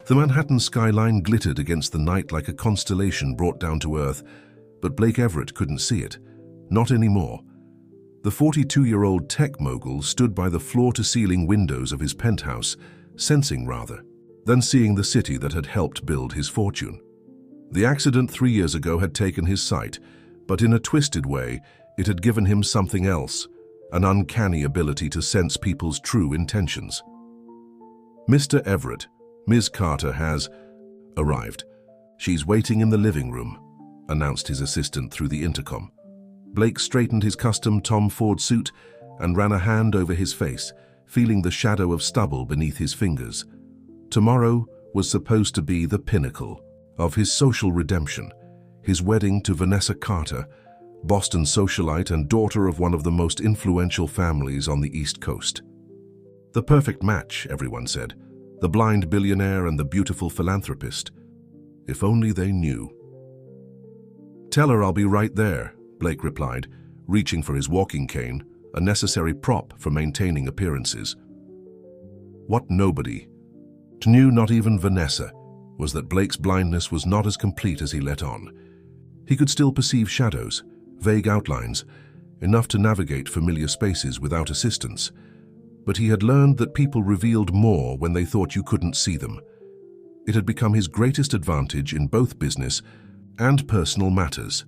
The Manhattan skyline glittered against the night like a constellation brought down to earth, but Blake Everett couldn't see it. Not anymore. The 42-year-old tech mogul stood by the floor-to-ceiling windows of his penthouse, sensing rather than seeing the city that had helped build his fortune. The accident 3 years ago had taken his sight, but in a twisted way, it had given him something else, an uncanny ability to sense people's true intentions. "Mr. Everett, Ms. Carter has arrived. She's waiting in the living room," announced his assistant through the intercom. Blake straightened his custom Tom Ford suit and ran a hand over his face, feeling the shadow of stubble beneath his fingers. Tomorrow was supposed to be the pinnacle of his social redemption, his wedding to Vanessa Carter, Boston socialite and daughter of one of the most influential families on the East Coast. The perfect match, everyone said. The blind billionaire and the beautiful philanthropist. If only they knew. "Tell her I'll be right there," Blake replied, reaching for his walking cane, a necessary prop for maintaining appearances. What nobody knew, not even Vanessa, was that Blake's blindness was not as complete as he let on. He could still perceive shadows, vague outlines, enough to navigate familiar spaces without assistance. But he had learned that people revealed more when they thought you couldn't see them. It had become his greatest advantage in both business and personal matters.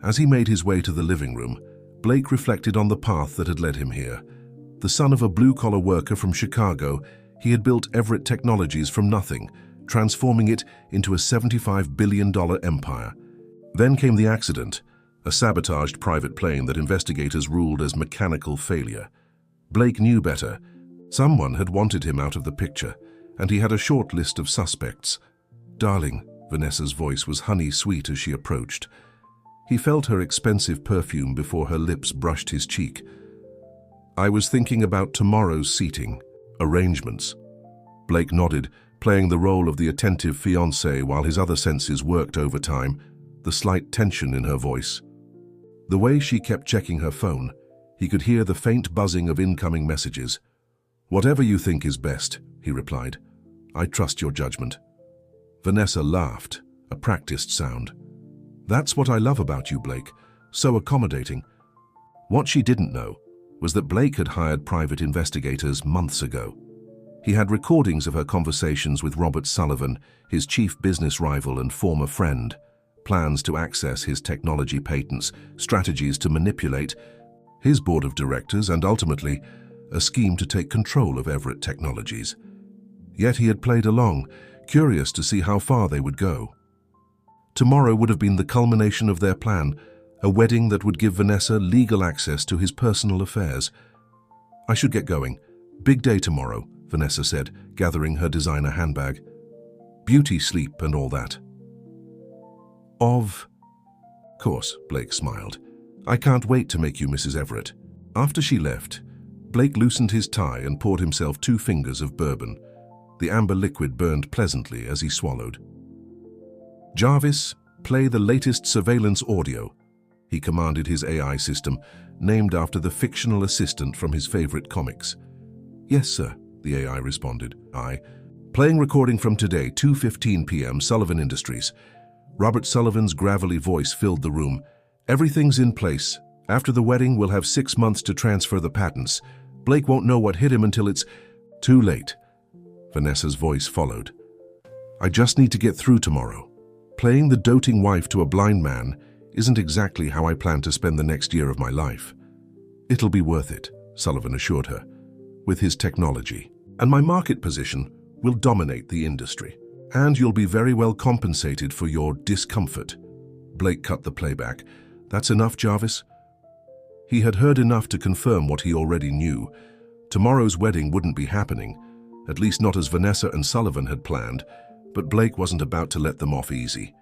As he made his way to the living room, Blake reflected on the path that had led him here. The son of a blue-collar worker from Chicago, he had built Everett Technologies from nothing, transforming it into a $75 billion empire. Then came the accident, a sabotaged private plane that investigators ruled as mechanical failure. Blake knew better. Someone had wanted him out of the picture, and he had a short list of suspects. "Darling," Vanessa's voice was honey-sweet as she approached. He felt her expensive perfume before her lips brushed his cheek. "I was thinking about tomorrow's seating arrangements." Blake nodded, playing the role of the attentive fiancé while his other senses worked overtime, the slight tension in her voice. The way she kept checking her phone, he could hear the faint buzzing of incoming messages. "Whatever you think is best," he replied. "I trust your judgment." Vanessa laughed, a practiced sound. "That's what I love about you, Blake, so accommodating." What she didn't know was that Blake had hired private investigators months ago. He had recordings of her conversations with Robert Sullivan, his chief business rival and former friend, plans to access his technology patents, strategies to manipulate his board of directors, and ultimately, a scheme to take control of Everett Technologies. Yet he had played along, curious to see how far they would go. Tomorrow would have been the culmination of their plan, a wedding that would give Vanessa legal access to his personal affairs. "I should get going. Big day tomorrow," Vanessa said, gathering her designer handbag. "Beauty sleep and all that." "Of course," Blake smiled. "I can't wait to make you Mrs. Everett." After she left, Blake loosened his tie and poured himself 2 fingers of bourbon. The amber liquid burned pleasantly as he swallowed. "Jarvis, play the latest surveillance audio," he commanded his AI system, named after the fictional assistant from his favorite comics. "Yes, sir," the AI responded. Playing recording from today, 2:15 p.m., Sullivan Industries." Robert Sullivan's gravelly voice filled the room. "Everything's in place. After the wedding, we'll have 6 months to transfer the patents. Blake won't know what hit him until it's too late." Vanessa's voice followed. "I just need to get through tomorrow. Playing the doting wife to a blind man isn't exactly how I plan to spend the next year of my life." "It'll be worth it," Sullivan assured her. "With his technology and my market position, we'll dominate the industry. And you'll be very well compensated for your discomfort." Blake cut the playback. "That's enough, Jarvis?" He had heard enough to confirm what he already knew. Tomorrow's wedding wouldn't be happening, at least not as Vanessa and Sullivan had planned, but Blake wasn't about to let them off easy.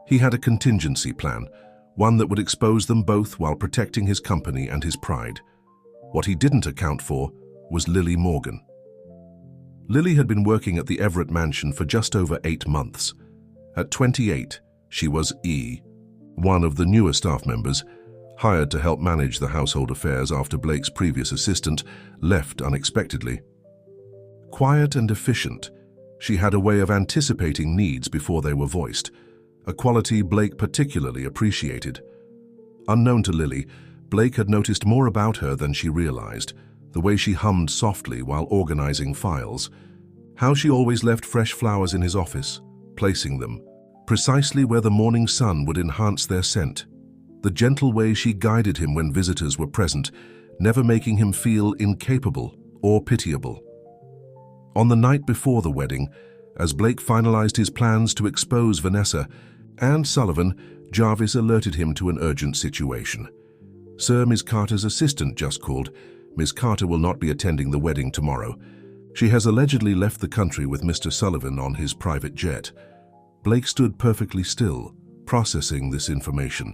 He had a contingency plan, one that would expose them both while protecting his company and his pride. What he didn't account for was Lily Morgan. Lily had been working at the Everett mansion for just over 8 months. At 28, she was one of the newer staff members, hired to help manage the household affairs after Blake's previous assistant left unexpectedly. Quiet and efficient, She had a way of anticipating needs before they were voiced, a quality Blake particularly appreciated. Unknown to Lily, Blake had noticed more about her than she realized, the way she hummed softly while organizing files, how she always left fresh flowers in his office, placing them precisely where the morning sun would enhance their scent, the gentle way she guided him when visitors were present, never making him feel incapable or pitiable. On the night before the wedding, as Blake finalized his plans to expose Vanessa and Sullivan, Jarvis alerted him to an urgent situation. "Sir, Miss Carter's assistant just called. Miss Carter will not be attending the wedding tomorrow. She has allegedly left the country with Mr. Sullivan on his private jet." Blake stood perfectly still, processing this information.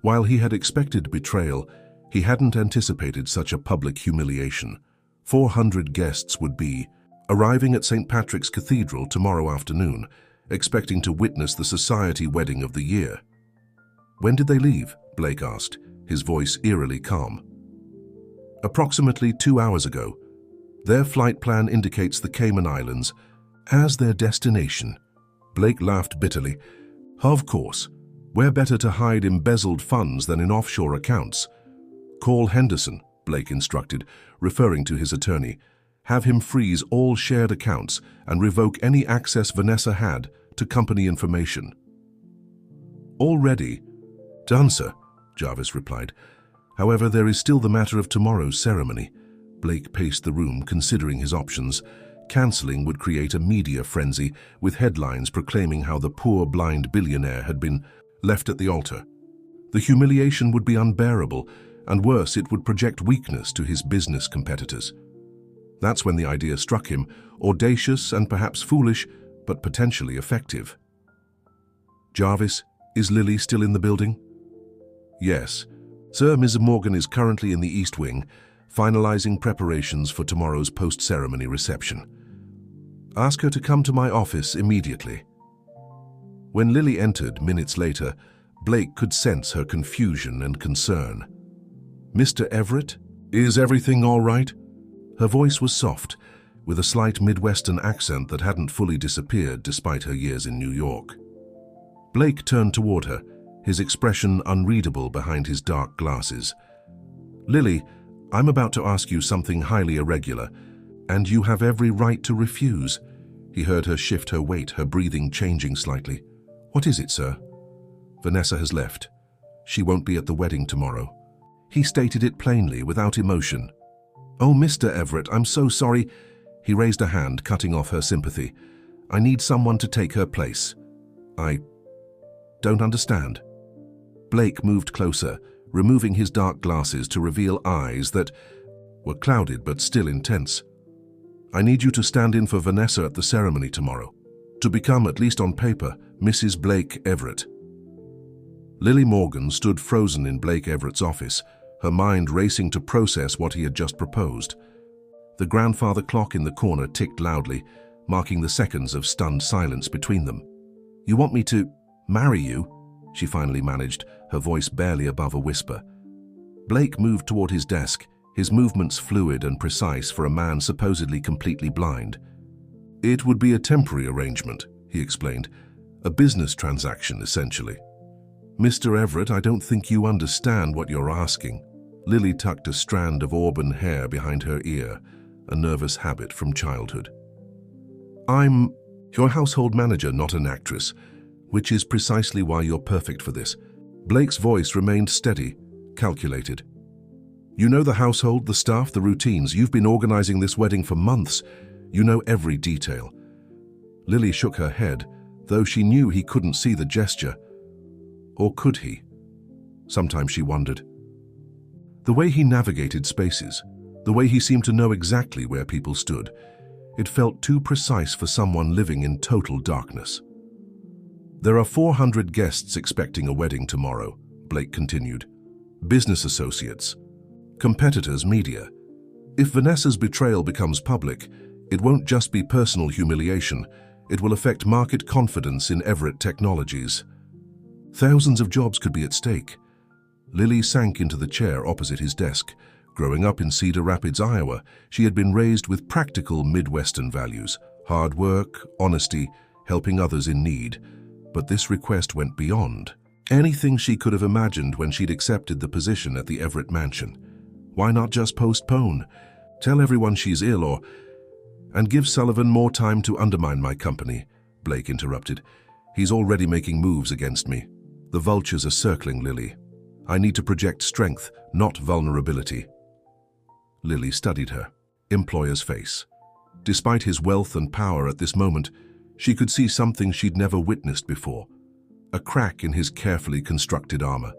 While he had expected betrayal, he hadn't anticipated such a public humiliation. 400 guests would be arriving at St. Patrick's Cathedral tomorrow afternoon, expecting to witness the society wedding of the year. "When did they leave?" Blake asked, his voice eerily calm. "Approximately 2 hours ago. Their flight plan indicates the Cayman Islands as their destination." Blake laughed bitterly. "Of course. Where better to hide embezzled funds than in offshore accounts?" "Call Henderson," Blake instructed, referring to his attorney. "Have him freeze all shared accounts and revoke any access Vanessa had to company information." "Already?" "Done, sir," Jarvis replied. "However, there is still the matter of tomorrow's ceremony." Blake paced the room, considering his options. Cancelling would create a media frenzy, with headlines proclaiming how the poor blind billionaire had been left at the altar. The humiliation would be unbearable, and worse, it would project weakness to his business competitors. That's when the idea struck him, audacious and perhaps foolish, but potentially effective. "Jarvis, is Lily still in the building?" "Yes. Sir, Ms. Morgan is currently in the East Wing, finalizing preparations for tomorrow's post-ceremony reception. Ask her to come to my office immediately." When Lily entered minutes later, Blake could sense her confusion and concern. "Mr. Everett, is everything all right?" Her voice was soft, with a slight Midwestern accent that hadn't fully disappeared despite her years in New York. Blake turned toward her, his expression unreadable behind his dark glasses. "Lily, I'm about to ask you something highly irregular, and you have every right to refuse." He heard her shift her weight, her breathing changing slightly. "What is it, sir?" "Vanessa has left. She won't be at the wedding tomorrow." He stated it plainly, without emotion. "Oh, Mr. Everett, I'm so sorry." He raised a hand, cutting off her sympathy. "I need someone to take her place." "I don't understand." Blake moved closer, removing his dark glasses to reveal eyes that were clouded but still intense. "I need you to stand in for Vanessa at the ceremony tomorrow, to become, at least on paper, Mrs. Blake Everett." Lily Morgan stood frozen in Blake Everett's office, her mind racing to process what he had just proposed. The grandfather clock in the corner ticked loudly, marking the seconds of stunned silence between them. "You want me to marry you?" she finally managed, her voice barely above a whisper. Blake moved toward his desk, his movements fluid and precise for a man supposedly completely blind. "It would be a temporary arrangement," he explained. "A business transaction, essentially." "Mr. Everett, I don't think you understand what you're asking." Lily tucked a strand of auburn hair behind her ear, a nervous habit from childhood. "I'm your household manager, not an actress, which is precisely why you're perfect for this." Blake's voice remained steady, calculated. "You know the household, the staff, the routines. You've been organizing this wedding for months. You know every detail." Lily shook her head, though she knew he couldn't see the gesture. Or could he? Sometimes she wondered. The way he navigated spaces, the way he seemed to know exactly where people stood, it felt too precise for someone living in total darkness. "There are 400 guests expecting a wedding tomorrow," Blake continued. "Business associates, competitors, media. If Vanessa's betrayal becomes public, it won't just be personal humiliation, it will affect market confidence in Everett Technologies. Thousands of jobs could be at stake." Lily sank into the chair opposite his desk. Growing up in Cedar Rapids, Iowa, she had been raised with practical Midwestern values: Hard work, honesty, helping others in need. But this request went beyond anything she could have imagined when she'd accepted the position at the Everett mansion. Why not just postpone? Tell everyone she's ill and give Sullivan more time to undermine my company, Blake interrupted. He's already making moves against me. The vultures are circling Lily. I need to project strength, not vulnerability. Lily studied her employer's face. Despite his wealth and power at this moment, she could see something she'd never witnessed before. A crack in his carefully constructed armor.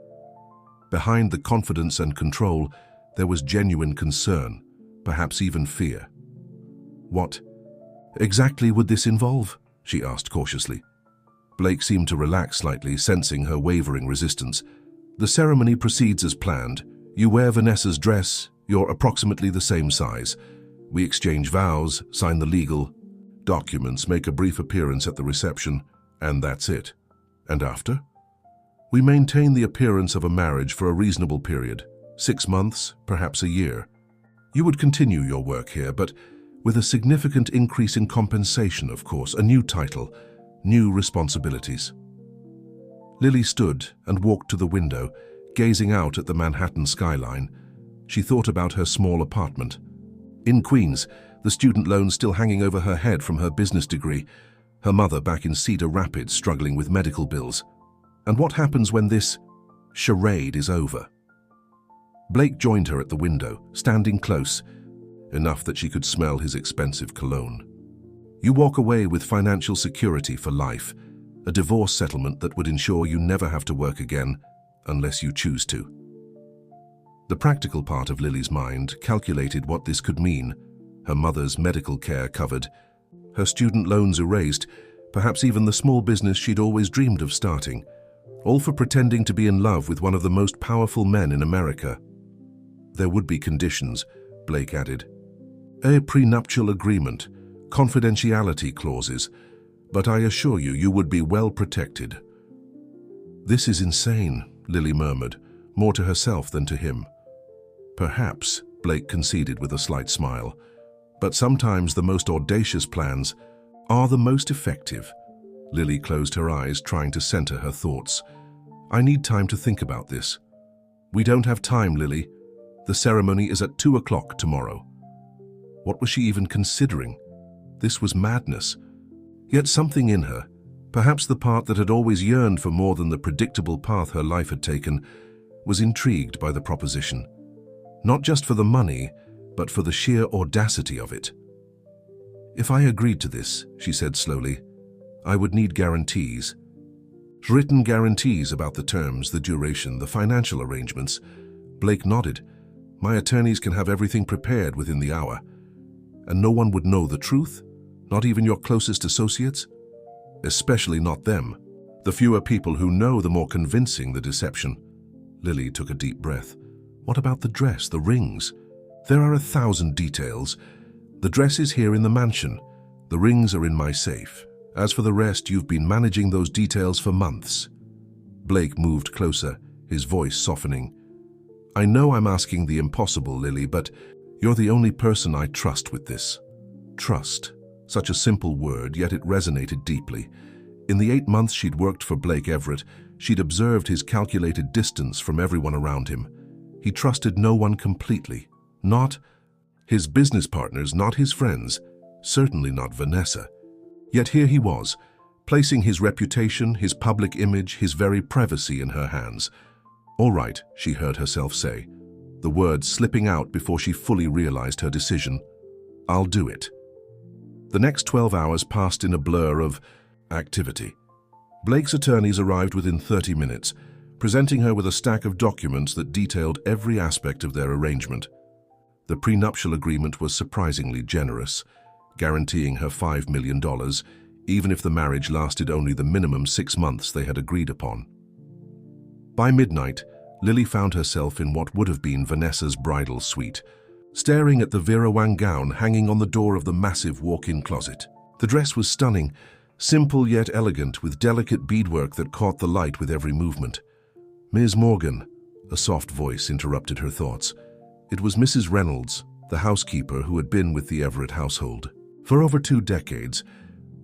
Behind the confidence and control, there was genuine concern, perhaps even fear. What exactly would this involve? She asked cautiously. Blake seemed to relax slightly, sensing her wavering resistance. The ceremony proceeds as planned. You wear Vanessa's dress, you're approximately the same size. We exchange vows, sign the legal documents, make a brief appearance at the reception, and that's it. And after? We maintain the appearance of a marriage for a reasonable period, 6 months, perhaps a year. You would continue your work here, but with a significant increase in compensation, of course, a new title, new responsibilities. Lily stood and walked to the window, gazing out at the Manhattan skyline. She thought about her small apartment. In Queens, the student loan still hanging over her head from her business degree, her mother back in Cedar Rapids struggling with medical bills. And what happens when this charade is over? Blake joined her at the window, standing close, enough that she could smell his expensive cologne. You walk away with financial security for life, a divorce settlement that would ensure you never have to work again, unless you choose to. The practical part of Lily's mind calculated what this could mean. Her mother's medical care covered, her student loans erased, perhaps even the small business she'd always dreamed of starting, all for pretending to be in love with one of the most powerful men in America. There would be conditions, Blake added. A prenuptial agreement, confidentiality clauses, but I assure you, you would be well protected. This is insane, Lily murmured, more to herself than to him. Perhaps, Blake conceded with a slight smile, but sometimes the most audacious plans are the most effective. Lily closed her eyes, trying to center her thoughts. I need time to think about this. We don't have time, Lily. The ceremony is at 2 o'clock tomorrow. What was she even considering? This was madness. Yet something in her, perhaps the part that had always yearned for more than the predictable path her life had taken, was intrigued by the proposition. Not just for the money, but for the sheer audacity of it. If I agreed to this, she said slowly, I would need guarantees. Written guarantees about the terms, the duration, the financial arrangements. Blake nodded. My attorneys can have everything prepared within the hour. And no one would know the truth? Not even your closest associates? Especially not them. The fewer people who know, the more convincing the deception. Lily took a deep breath. What about the dress, the rings? There are 1,000 details. The dress is here in the mansion. The rings are in my safe. As for the rest, you've been managing those details for months. Blake moved closer, his voice softening. I know I'm asking the impossible, Lily, but you're the only person I trust with this. Trust. Such a simple word, yet it resonated deeply. In the 8 months she'd worked for Blake Everett, she'd observed his calculated distance from everyone around him. He trusted no one completely. Not his business partners, not his friends, certainly not Vanessa. Yet here he was, placing his reputation, his public image, his very privacy in her hands. All right, she heard herself say, the words slipping out before she fully realized her decision. I'll do it. The next 12 hours passed in a blur of activity. Blake's attorneys arrived within 30 minutes, presenting her with a stack of documents that detailed every aspect of their arrangement. The prenuptial agreement was surprisingly generous, guaranteeing her $5 million, even if the marriage lasted only the minimum 6 months they had agreed upon. By midnight, Lily found herself in what would have been Vanessa's bridal suite, staring at the Vera Wang gown hanging on the door of the massive walk-in closet. The dress was stunning, simple yet elegant, with delicate beadwork that caught the light with every movement. Ms. Morgan, a soft voice interrupted her thoughts. It was Mrs. Reynolds, the housekeeper who had been with the Everett household. For over 2 decades.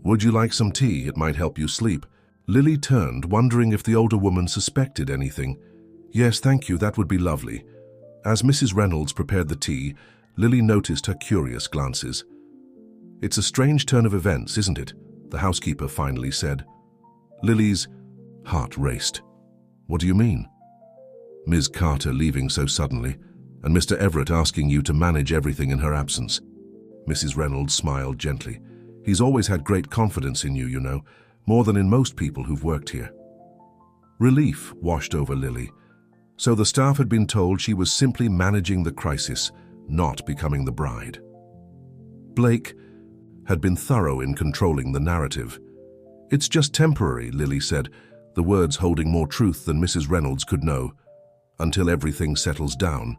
Would you like some tea? It might help you sleep. Lily turned, wondering if the older woman suspected anything. Yes, thank you, that would be lovely. As Mrs. Reynolds prepared the tea, Lily noticed her curious glances. It's a strange turn of events, isn't it? The housekeeper finally said. Lily's heart raced. What do you mean? Ms. Carter leaving so suddenly, and Mr. Everett asking you to manage everything in her absence. Mrs. Reynolds smiled gently. He's always had great confidence in you, you know, more than in most people who've worked here. Relief washed over Lily. So the staff had been told she was simply managing the crisis, not becoming the bride. Blake had been thorough in controlling the narrative. It's just temporary, Lily said, the words holding more truth than Mrs. Reynolds could know, until everything settles down.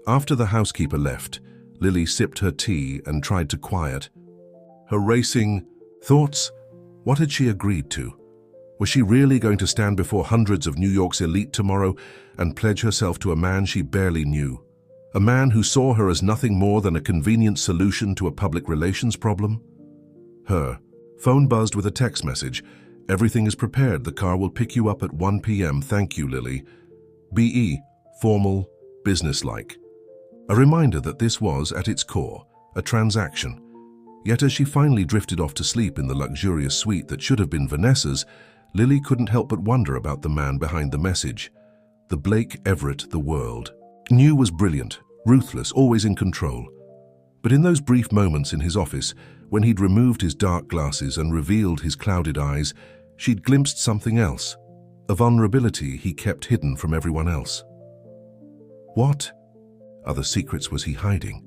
After the housekeeper left, Lily sipped her tea and tried to quiet her racing thoughts. What had she agreed to? Was she really going to stand before hundreds of New York's elite tomorrow and pledge herself to a man she barely knew? A man who saw her as nothing more than a convenient solution to a public relations problem? Her phone buzzed with a text message. Everything is prepared. The car will pick you up at 1 p.m. Thank you, Lily. B.E. Formal, businesslike. A reminder that this was, at its core, a transaction. Yet as she finally drifted off to sleep in the luxurious suite that should have been Vanessa's, Lily couldn't help but wonder about the man behind the message. The Blake Everett the world knew was brilliant, ruthless, always in control. But in those brief moments in his office, when he'd removed his dark glasses and revealed his clouded eyes, she'd glimpsed something else, a vulnerability he kept hidden from everyone else. What other secrets was he hiding?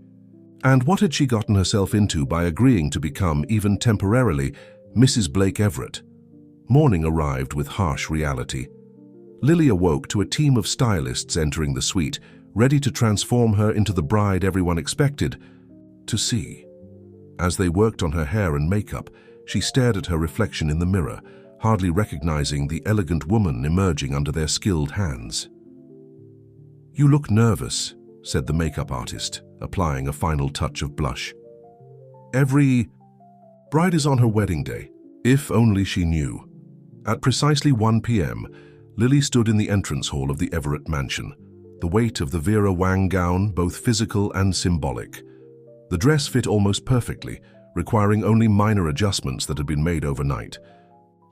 And what had she gotten herself into by agreeing to become, even temporarily, Mrs. Blake Everett? Morning arrived with harsh reality. Lily awoke to a team of stylists entering the suite, ready to transform her into the bride everyone expected to see. As they worked on her hair and makeup, she stared at her reflection in the mirror, hardly recognizing the elegant woman emerging under their skilled hands. "You look nervous," said the makeup artist, applying a final touch of blush. "Every bride is on her wedding day. If only she knew." At precisely 1 p.m., Lily stood in the entrance hall of the Everett mansion, the weight of the Vera Wang gown both physical and symbolic. The dress fit almost perfectly, requiring only minor adjustments that had been made overnight.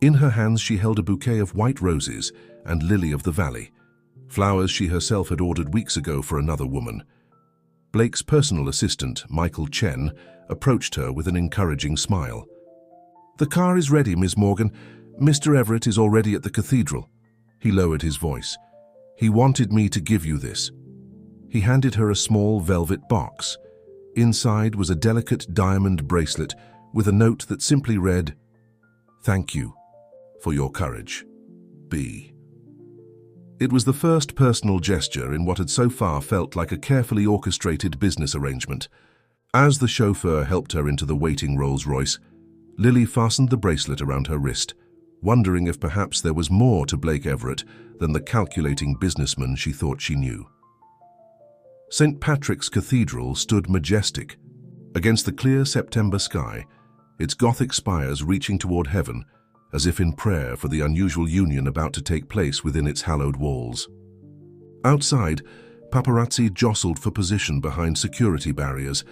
In her hands she held a bouquet of white roses and lily of the valley, flowers she herself had ordered weeks ago for another woman. Blake's personal assistant, Michael Chen, approached her with an encouraging smile. "The car is ready, Miss Morgan. Mr. Everett is already at the cathedral." He lowered his voice. "He wanted me to give you this." He handed her a small velvet box. Inside was a delicate diamond bracelet with a note that simply read, "Thank you for your courage, B." It was the first personal gesture in what had so far felt like a carefully orchestrated business arrangement. As the chauffeur helped her into the waiting Rolls-Royce, Lily fastened the bracelet around her wrist, wondering if perhaps there was more to Blake Everett than the calculating businessman she thought she knew. St. Patrick's Cathedral stood majestic. Against the clear September sky, its Gothic spires reaching toward heaven, as if in prayer for the unusual union about to take place within its hallowed walls. Outside, paparazzi jostled for position behind security barriers,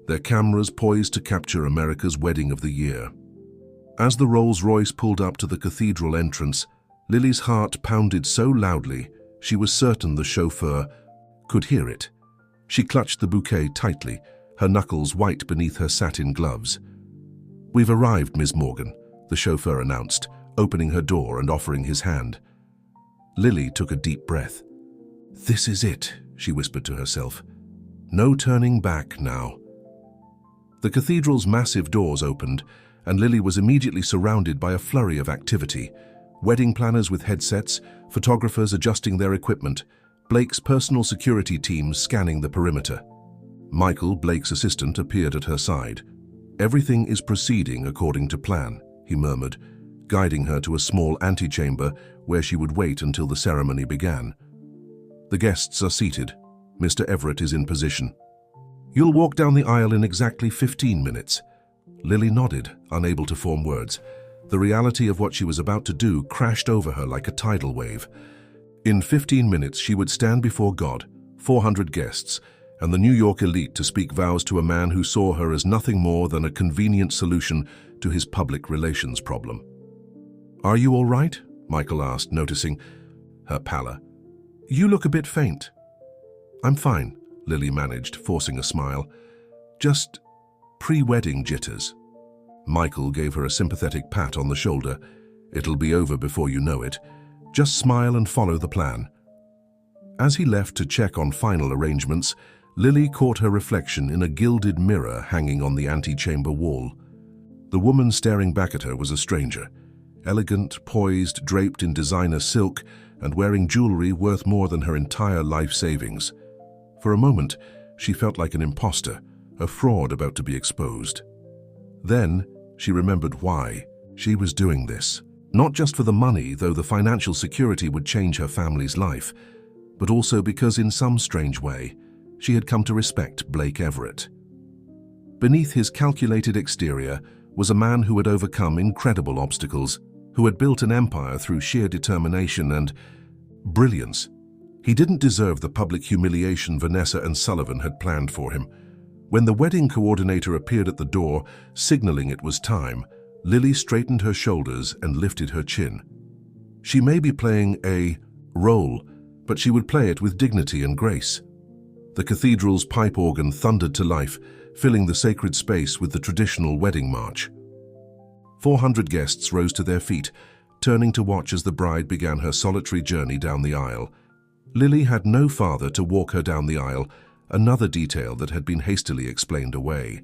their cameras poised to capture America's wedding of the year. As the Rolls-Royce pulled up to the cathedral entrance, Lily's heart pounded so loudly she was certain the chauffeur could hear it. She clutched the bouquet tightly, her knuckles white beneath her satin gloves. "We've arrived, Miss Morgan," the chauffeur announced, opening her door and offering his hand. Lily took a deep breath. "This is it," she whispered to herself. "No turning back now." The cathedral's massive doors opened, and Lily was immediately surrounded by a flurry of activity. Wedding planners with headsets, photographers adjusting their equipment, Blake's personal security teams scanning the perimeter. Michael, Blake's assistant, appeared at her side. "Everything is proceeding according to plan," he murmured, guiding her to a small antechamber where she would wait until the ceremony began. "The guests are seated. Mr. Everett is in position." You'll walk down the aisle in exactly 15 minutes. Lily nodded, unable to form words. The reality of what she was about to do crashed over her like a tidal wave. In 15 minutes, she would stand before God, 400 guests, and the New York elite to speak vows to a man who saw her as nothing more than a convenient solution to his public relations problem. "Are you all right?" Michael asked, noticing her pallor. "You look a bit faint." "I'm fine," Lily managed, forcing a smile. "Just pre-wedding jitters." Michael gave her a sympathetic pat on the shoulder. "It'll be over before you know it. Just smile and follow the plan." As he left to check on final arrangements, Lily caught her reflection in a gilded mirror hanging on the antechamber wall. The woman staring back at her was a stranger, elegant, poised, draped in designer silk, and wearing jewelry worth more than her entire life savings. For a moment, she felt like an imposter, a fraud about to be exposed. Then, she remembered why she was doing this. Not just for the money, though the financial security would change her family's life, but also because in some strange way, she had come to respect Blake Everett. Beneath his calculated exterior was a man who had overcome incredible obstacles, who had built an empire through sheer determination and brilliance. He didn't deserve the public humiliation Vanessa and Sullivan had planned for him. When the wedding coordinator appeared at the door, signaling it was time, Lily straightened her shoulders and lifted her chin. She may be playing a role, but she would play it with dignity and grace. The cathedral's pipe organ thundered to life, filling the sacred space with the traditional wedding march. 400 guests rose to their feet, turning to watch as the bride began her solitary journey down the aisle. Lily had no father to walk her down the aisle, another detail that had been hastily explained away.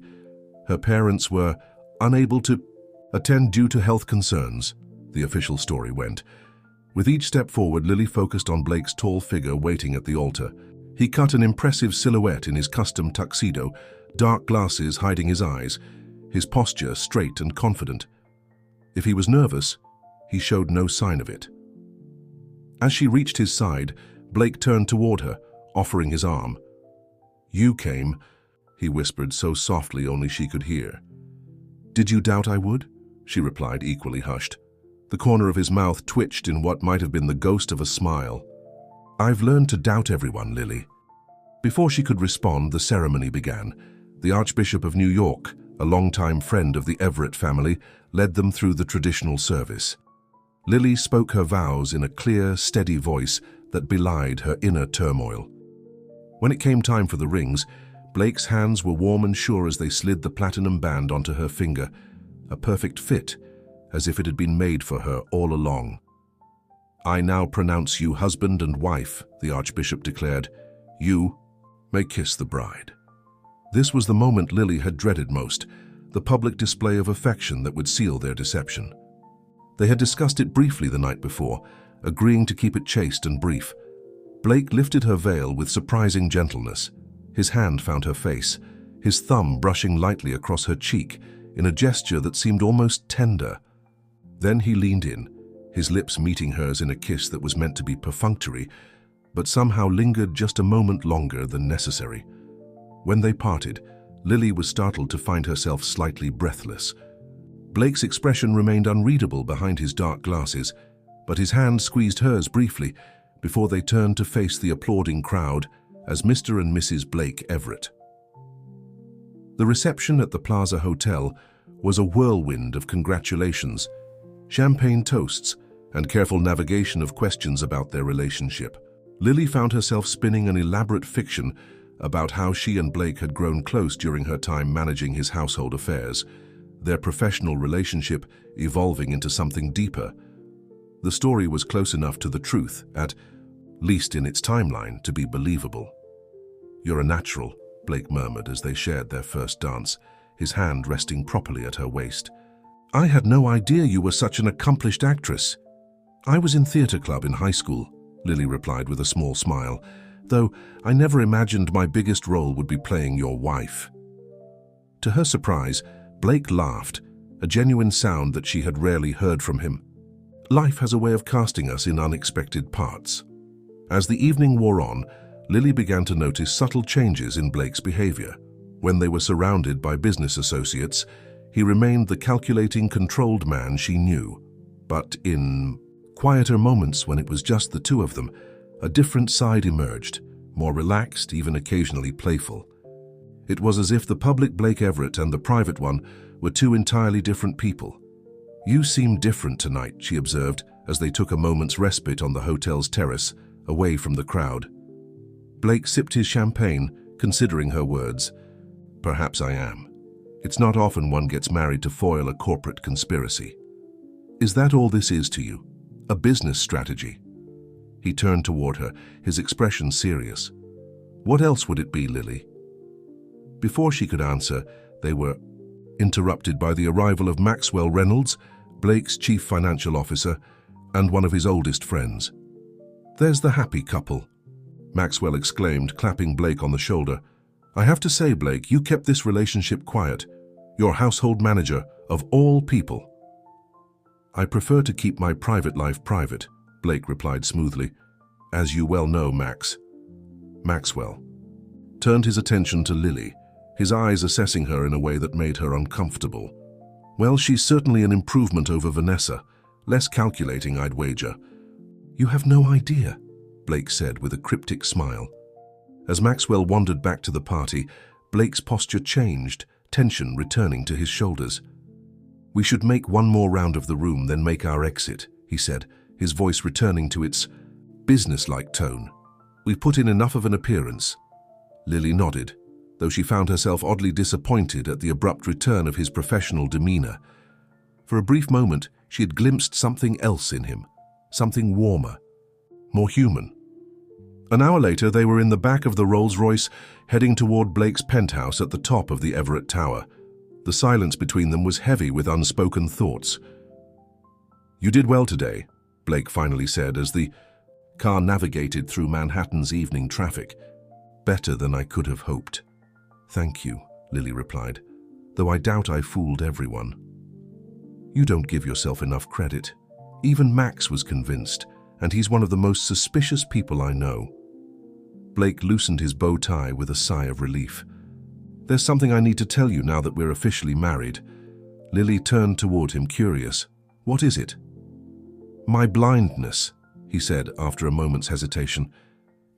Her parents were unable to attend due to health concerns, the official story went. With each step forward, Lily focused on Blake's tall figure waiting at the altar. He cut an impressive silhouette in his custom tuxedo, dark glasses hiding his eyes, his posture straight and confident. If he was nervous, he showed no sign of it. As she reached his side, Blake turned toward her, offering his arm. "You came," he whispered so softly only she could hear. "Did you doubt I would?" she replied, equally hushed. The corner of his mouth twitched in what might have been the ghost of a smile. "I've learned to doubt everyone, Lily." Before she could respond, the ceremony began. The Archbishop of New York, a longtime friend of the Everett family, led them through the traditional service. Lily spoke her vows in a clear, steady voice that belied her inner turmoil. When it came time for the rings, Blake's hands were warm and sure as they slid the platinum band onto her finger, a perfect fit, as if it had been made for her all along. "I now pronounce you husband and wife," the Archbishop declared. "You may kiss the bride." This was the moment Lily had dreaded most, the public display of affection that would seal their deception. They had discussed it briefly the night before, agreeing to keep it chaste and brief. Blake lifted her veil with surprising gentleness. His hand found her face, his thumb brushing lightly across her cheek in a gesture that seemed almost tender. Then he leaned in, his lips meeting hers in a kiss that was meant to be perfunctory, but somehow lingered just a moment longer than necessary. When they parted, Lily was startled to find herself slightly breathless. Blake's expression remained unreadable behind his dark glasses, but his hand squeezed hers briefly before they turned to face the applauding crowd as Mr. and Mrs. Blake Everett. The reception at the Plaza Hotel was a whirlwind of congratulations, champagne toasts, and careful navigation of questions about their relationship. Lily found herself spinning an elaborate fiction about how she and Blake had grown close during her time managing his household affairs, their professional relationship evolving into something deeper. The story was close enough to the truth, at least in its timeline, to be believable. "You're a natural," Blake murmured as they shared their first dance, his hand resting properly at her waist. "I had no idea you were such an accomplished actress." "I was in theater club in high school," Lily replied with a small smile, "though I never imagined my biggest role would be playing your wife." To her surprise, Blake laughed, a genuine sound that she had rarely heard from him. Life has a way of casting us in unexpected parts. As the evening wore on, Lily began to notice subtle changes in Blake's behavior. When they were surrounded by business associates, he remained the calculating, controlled man she knew. But in quieter moments, when it was just the two of them, a different side emerged, more relaxed, even occasionally playful. It was as if the public Blake Everett and the private one were two entirely different people. "You seem different tonight," she observed, as they took a moment's respite on the hotel's terrace, away from the crowd. Blake sipped his champagne, considering her words. "Perhaps I am. It's not often one gets married to foil a corporate conspiracy." "Is that all this is to you? A business strategy?" He turned toward her, his expression serious. "What else would it be, Lily?" Before she could answer, they were interrupted by the arrival of Maxwell Reynolds, Blake's chief financial officer, and one of his oldest friends. "There's the happy couple," Maxwell exclaimed, clapping Blake on the shoulder. "I have to say, Blake, you kept this relationship quiet. Your household manager, of all people." "I prefer to keep my private life private," Blake replied smoothly. "As you well know, Max." Maxwell turned his attention to Lily, his eyes assessing her in a way that made her uncomfortable. "Well, she's certainly an improvement over Vanessa. Less calculating, I'd wager." "You have no idea," Blake said with a cryptic smile. As Maxwell wandered back to the party, Blake's posture changed, tension returning to his shoulders. "We should make one more round of the room, then make our exit," he said, his voice returning to its business-like tone. "We've put in enough of an appearance." Lily nodded, though she found herself oddly disappointed at the abrupt return of his professional demeanor. For a brief moment, she had glimpsed something else in him, something warmer, more human. An hour later, they were in the back of the Rolls-Royce, heading toward Blake's penthouse at the top of the Everett Tower. The silence between them was heavy with unspoken thoughts. "You did well today," Blake finally said as the car navigated through Manhattan's evening traffic. "Better than I could have hoped." "Thank you," Lily replied, "though I doubt I fooled everyone." "You don't give yourself enough credit. Even Max was convinced, and he's one of the most suspicious people I know." Blake loosened his bow tie with a sigh of relief. "There's something I need to tell you now that we're officially married." Lily turned toward him, curious. "What is it?" "My blindness," he said after a moment's hesitation.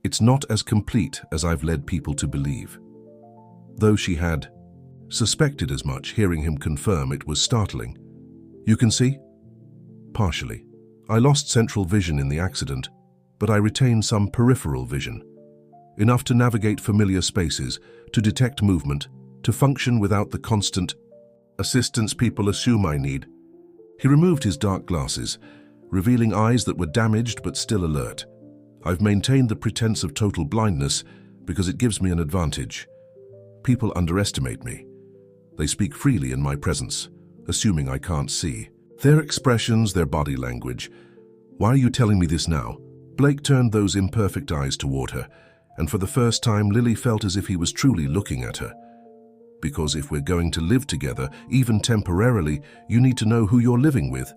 "It's not as complete as I've led people to believe." Though she had suspected as much, hearing him confirm it was startling. "You can see?" "Partially. I lost central vision in the accident, but I retain some peripheral vision. Enough to navigate familiar spaces, to detect movement, to function without the constant assistance people assume I need." He removed his dark glasses, revealing eyes that were damaged but still alert. "I've maintained the pretense of total blindness because it gives me an advantage. People underestimate me. They speak freely in my presence, assuming I can't see. Their expressions, their body language. Why are you telling me this now?" Blake turned those imperfect eyes toward her, and for the first time Lily felt as if he was truly looking at her. "Because if we're going to live together, even temporarily, you need to know who you're living with.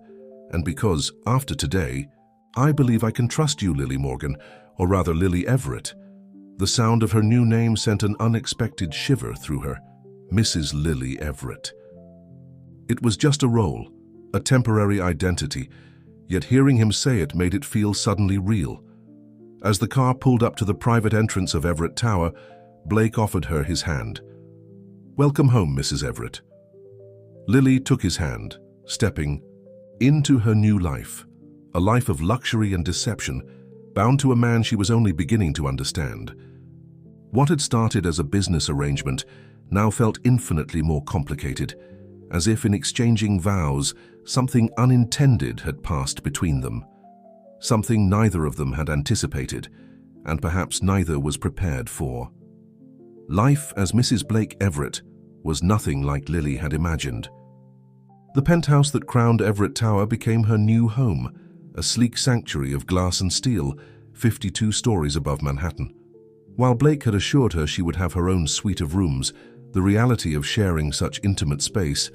And because, after today, I believe I can trust you, Lily Morgan, or rather Lily Everett." The sound of her new name sent an unexpected shiver through her. Mrs. Lily Everett. It was just a role, a temporary identity, yet hearing him say it made it feel suddenly real. As the car pulled up to the private entrance of Everett Tower, Blake offered her his hand. "Welcome home, Mrs. Everett." Lily took his hand, stepping into her new life, a life of luxury and deception, bound to a man she was only beginning to understand. What had started as a business arrangement now felt infinitely more complicated, as if in exchanging vows, something unintended had passed between them. Something neither of them had anticipated, and perhaps neither was prepared for. Life as Mrs. Blake Everett was nothing like Lily had imagined. The penthouse that crowned Everett Tower became her new home, a sleek sanctuary of glass and steel, 52 stories above Manhattan. While Blake had assured her she would have her own suite of rooms, the reality of sharing such intimate space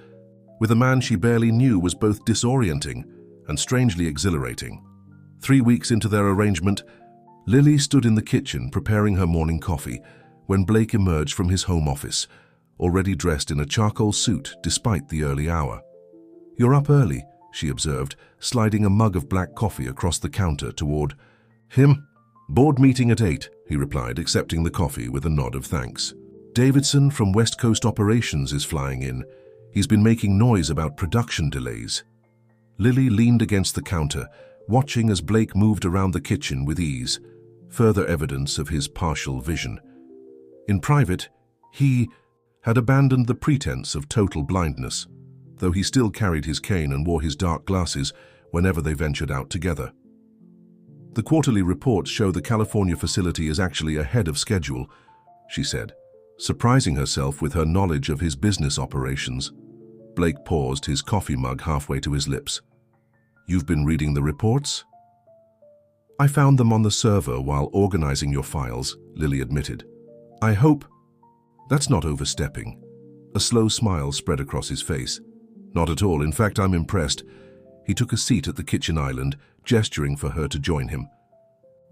with a man she barely knew was both disorienting and strangely exhilarating. 3 weeks into their arrangement, Lily stood in the kitchen preparing her morning coffee when Blake emerged from his home office, already dressed in a charcoal suit despite the early hour. "You're up early," she observed, sliding a mug of black coffee across the counter toward him. "Board meeting at 8, he replied, accepting the coffee with a nod of thanks. "Davidson from West Coast Operations is flying in. He's been making noise about production delays." Lily leaned against the counter, watching as Blake moved around the kitchen with ease, further evidence of his partial vision. In private, he had abandoned the pretense of total blindness, though he still carried his cane and wore his dark glasses whenever they ventured out together. "The quarterly reports show the California facility is actually ahead of schedule," she said, surprising herself with her knowledge of his business operations. Blake paused, his coffee mug halfway to his lips. "You've been reading the reports?" "I found them on the server while organizing your files," Lily admitted. "I hope—" "That's not overstepping." A slow smile spread across his face. "Not at all. In fact, I'm impressed." He took a seat at the kitchen island, gesturing for her to join him.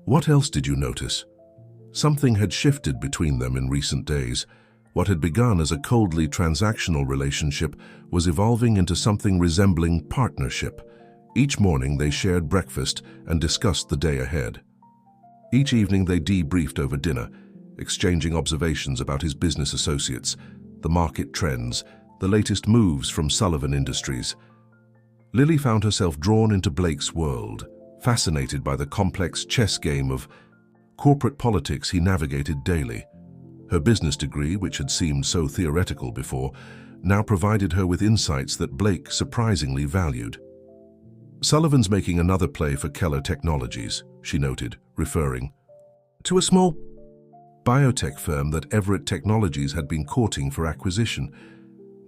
"What else did you notice?" Something had shifted between them in recent days. What had begun as a coldly transactional relationship was evolving into something resembling partnership. Each morning they shared breakfast and discussed the day ahead. Each evening they debriefed over dinner, exchanging observations about his business associates, the market trends, the latest moves from Sullivan Industries. Lily found herself drawn into Blake's world, fascinated by the complex chess game of corporate politics he navigated daily. Her business degree, which had seemed so theoretical before, now provided her with insights that Blake surprisingly valued. "Sullivan's making another play for Keller Technologies," she noted, referring to a small biotech firm that Everett Technologies had been courting for acquisition.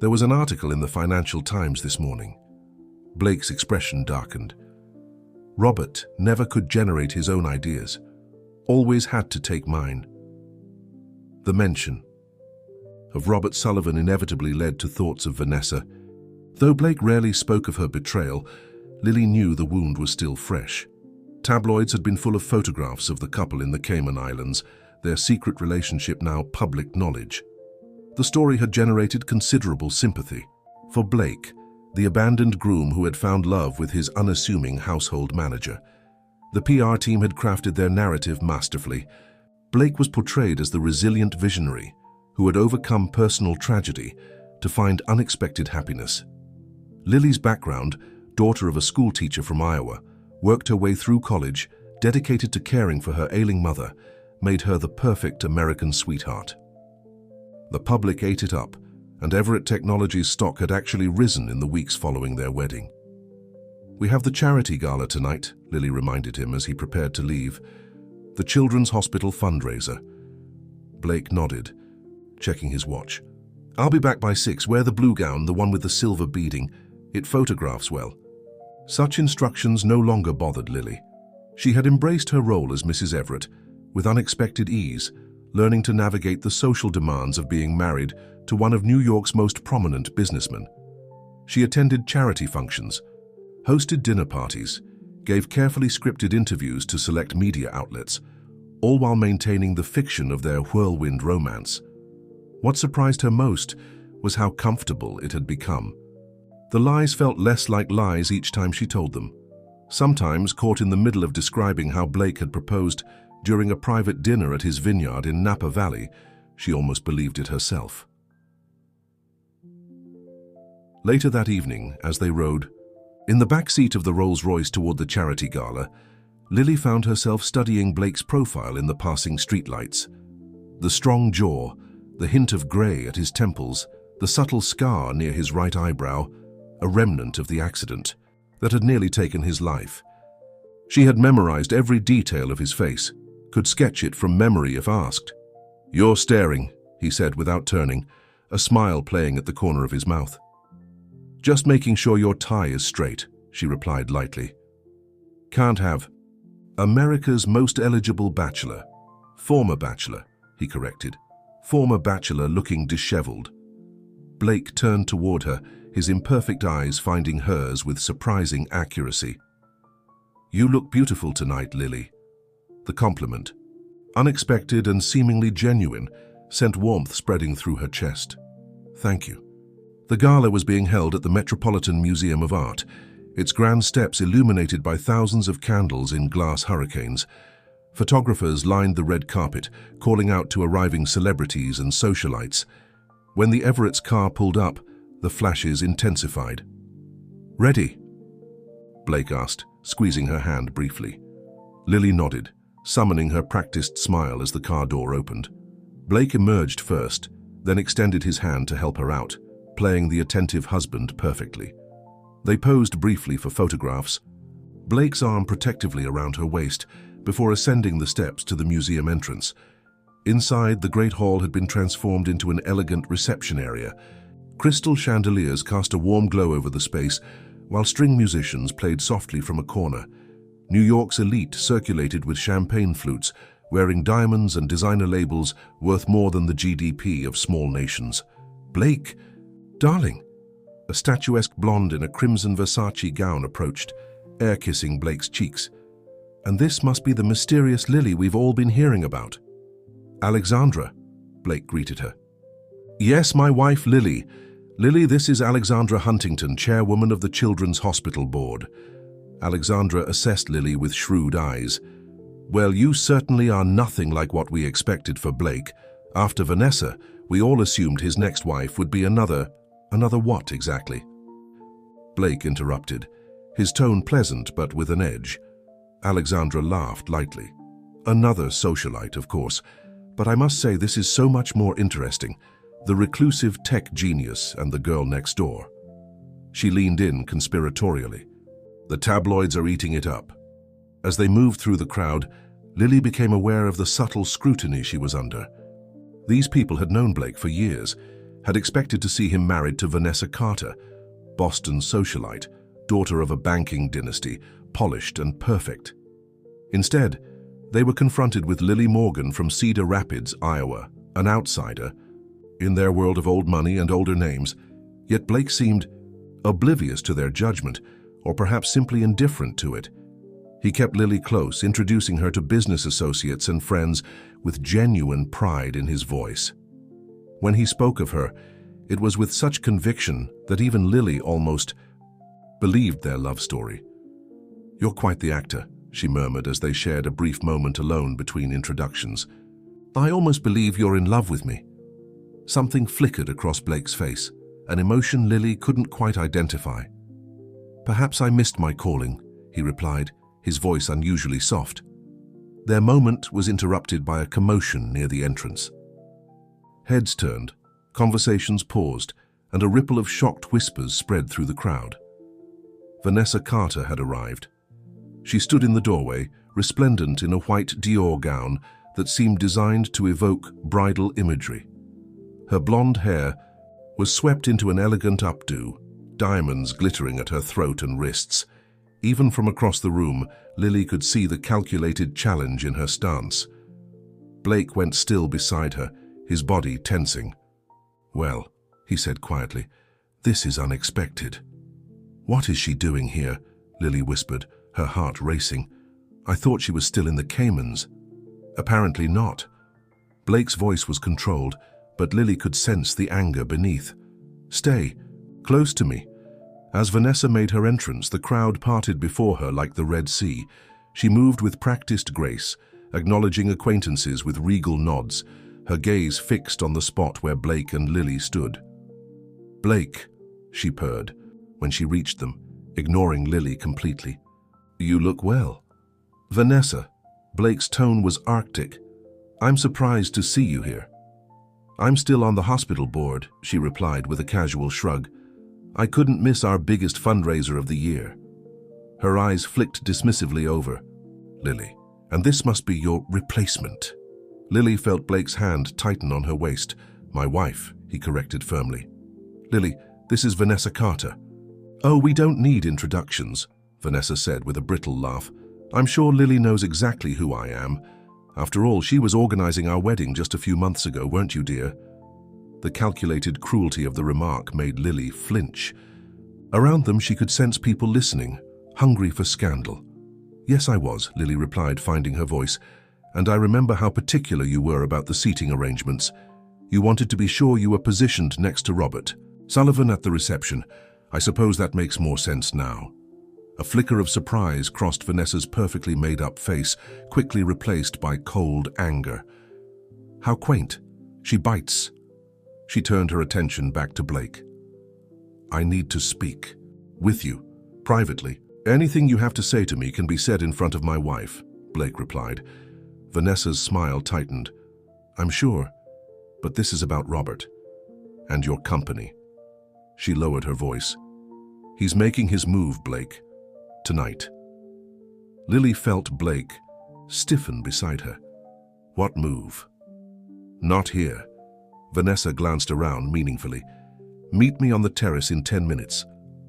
There was an article in the Financial Times this morning. Blake's expression darkened. Robert never could generate his own ideas. Always had to take mine. The mention of Robert Sullivan inevitably led to thoughts of Vanessa. Though Blake rarely spoke of her betrayal, Lily knew the wound was still fresh. Tabloids had been full of photographs of the couple in the Cayman Islands, their secret relationship now public knowledge. The story had generated considerable sympathy. For Blake, the abandoned groom who had found love with his unassuming household manager. The PR team had crafted their narrative masterfully. Blake was portrayed as the resilient visionary who had overcome personal tragedy to find unexpected happiness. Lily's background, daughter of a schoolteacher from Iowa, worked her way through college, dedicated to caring for her ailing mother, made her the perfect American sweetheart. The public ate it up, and Everett Technologies' stock had actually risen in the weeks following their wedding. "We have the charity gala tonight," Lily reminded him as he prepared to leave. "The Children's Hospital fundraiser." Blake nodded, checking his watch. "I'll be back by 6. Wear the blue gown, the one with the silver beading. It photographs well." Such instructions no longer bothered Lily. She had embraced her role as Mrs. Everett with unexpected ease, learning to navigate the social demands of being married to one of New York's most prominent businessmen. She attended charity functions, hosted dinner parties, gave carefully scripted interviews to select media outlets, all while maintaining the fiction of their whirlwind romance. What surprised her most was how comfortable it had become. The lies felt less like lies each time she told them. Sometimes, caught in the middle of describing how Blake had proposed during a private dinner at his vineyard in Napa Valley, she almost believed it herself. Later that evening, as they rode in the back seat of the Rolls-Royce toward the charity gala, Lily found herself studying Blake's profile in the passing streetlights. The strong jaw, the hint of grey at his temples, the subtle scar near his right eyebrow, a remnant of the accident that had nearly taken his life. She had memorized every detail of his face, could sketch it from memory if asked. "You're staring," he said without turning, a smile playing at the corner of his mouth. "Just making sure your tie is straight," she replied lightly. "Can't have." "America's most eligible bachelor." "Former bachelor," he corrected. "Former bachelor looking disheveled." Blake turned toward her, his imperfect eyes finding hers with surprising accuracy. "You look beautiful tonight, Lily." The compliment, unexpected and seemingly genuine, sent warmth spreading through her chest. Thank you. The gala was being held at the Metropolitan Museum of Art, its grand steps illuminated by thousands of candles in glass hurricanes. Photographers lined the red carpet, calling out to arriving celebrities and socialites. When the Everett's car pulled up, the flashes intensified. "Ready?" Blake asked, squeezing her hand briefly. Lily nodded, summoning her practiced smile as the car door opened. Blake emerged first, then extended his hand to help her out, playing the attentive husband perfectly. They posed briefly for photographs, Blake's arm protectively around her waist, before ascending the steps to the museum entrance. Inside, the great hall had been transformed into an elegant reception area. Crystal chandeliers cast a warm glow over the space, while string musicians played softly from a corner. New York's elite circulated with champagne flutes, wearing diamonds and designer labels worth more than the GDP of small nations. "Blake, darling!" A statuesque blonde in a crimson Versace gown approached, air-kissing Blake's cheeks. "And this must be the mysterious Lily we've all been hearing about." "Alexandra," Blake greeted her. "Yes, my wife Lily. Lily, this is Alexandra Huntington, chairwoman of the Children's Hospital Board." Alexandra assessed Lily with shrewd eyes. "Well, you certainly are nothing like what we expected for Blake. After Vanessa, we all assumed his next wife would be another what exactly?" Blake interrupted, his tone pleasant but with an edge. Alexandra laughed lightly. "Another socialite, of course, but I must say this is so much more interesting. The reclusive tech genius and the girl next door." She leaned in conspiratorially. "The tabloids are eating it up." As they moved through the crowd, Lily became aware of the subtle scrutiny she was under. These people had known Blake for years, had expected to see him married to Vanessa Carter, Boston socialite, daughter of a banking dynasty, polished and perfect. Instead, they were confronted with Lily Morgan from Cedar Rapids, Iowa, an outsider, in their world of old money and older names, yet Blake seemed oblivious to their judgment, or perhaps simply indifferent to it. He kept Lily close, introducing her to business associates and friends with genuine pride in his voice. When he spoke of her, it was with such conviction that even Lily almost believed their love story. "You're quite the actor," she murmured as they shared a brief moment alone between introductions. "I almost believe you're in love with me." Something flickered across Blake's face, an emotion Lily couldn't quite identify. "Perhaps I missed my calling," he replied, his voice unusually soft. Their moment was interrupted by a commotion near the entrance. Heads turned, conversations paused, and a ripple of shocked whispers spread through the crowd. Vanessa Carter had arrived. She stood in the doorway, resplendent in a white Dior gown that seemed designed to evoke bridal imagery. Her blonde hair was swept into an elegant updo, diamonds glittering at her throat and wrists. Even from across the room, Lily could see the calculated challenge in her stance. Blake went still beside her, his body tensing. "Well," he said quietly, "this is unexpected." "What is she doing here?" Lily whispered, her heart racing. "I thought she was still in the Caymans." "Apparently not." Blake's voice was controlled, but Lily could sense the anger beneath. "Stay, close to me." As Vanessa made her entrance, the crowd parted before her like the Red Sea. She moved with practiced grace, acknowledging acquaintances with regal nods, her gaze fixed on the spot where Blake and Lily stood. "Blake," she purred, when she reached them, ignoring Lily completely. "You look well." "Vanessa," Blake's tone was arctic. "I'm surprised to see you here." "I'm still on the hospital board," she replied with a casual shrug. "I couldn't miss our biggest fundraiser of the year." Her eyes flicked dismissively over. "Lily, and this must be your replacement." Lily felt Blake's hand tighten on her waist. "My wife," he corrected firmly. "Lily, this is Vanessa Carter." "Oh, we don't need introductions," Vanessa said with a brittle laugh. "I'm sure Lily knows exactly who I am. After all, she was organizing our wedding just a few months ago, weren't you, dear?" The calculated cruelty of the remark made Lily flinch. Around them she could sense people listening, hungry for scandal. "Yes, I was," Lily replied, finding her voice. "And I remember how particular you were about the seating arrangements. You wanted to be sure you were positioned next to Robert. Sullivan at the reception. I suppose that makes more sense now. A flicker of surprise crossed Vanessa's perfectly made-up face, quickly replaced by cold anger. How quaint. She bites. She turned her attention back to Blake. I need to speak. With you. Privately. Anything you have to say to me can be said in front of my wife, Blake replied. Vanessa's smile tightened. I'm sure, but this is about Robert. And your company. She lowered her voice. He's making his move, Blake. Tonight. Lily felt Blake stiffen beside her. What move? Not here. Vanessa glanced around meaningfully. Meet me on the terrace in 10 minutes.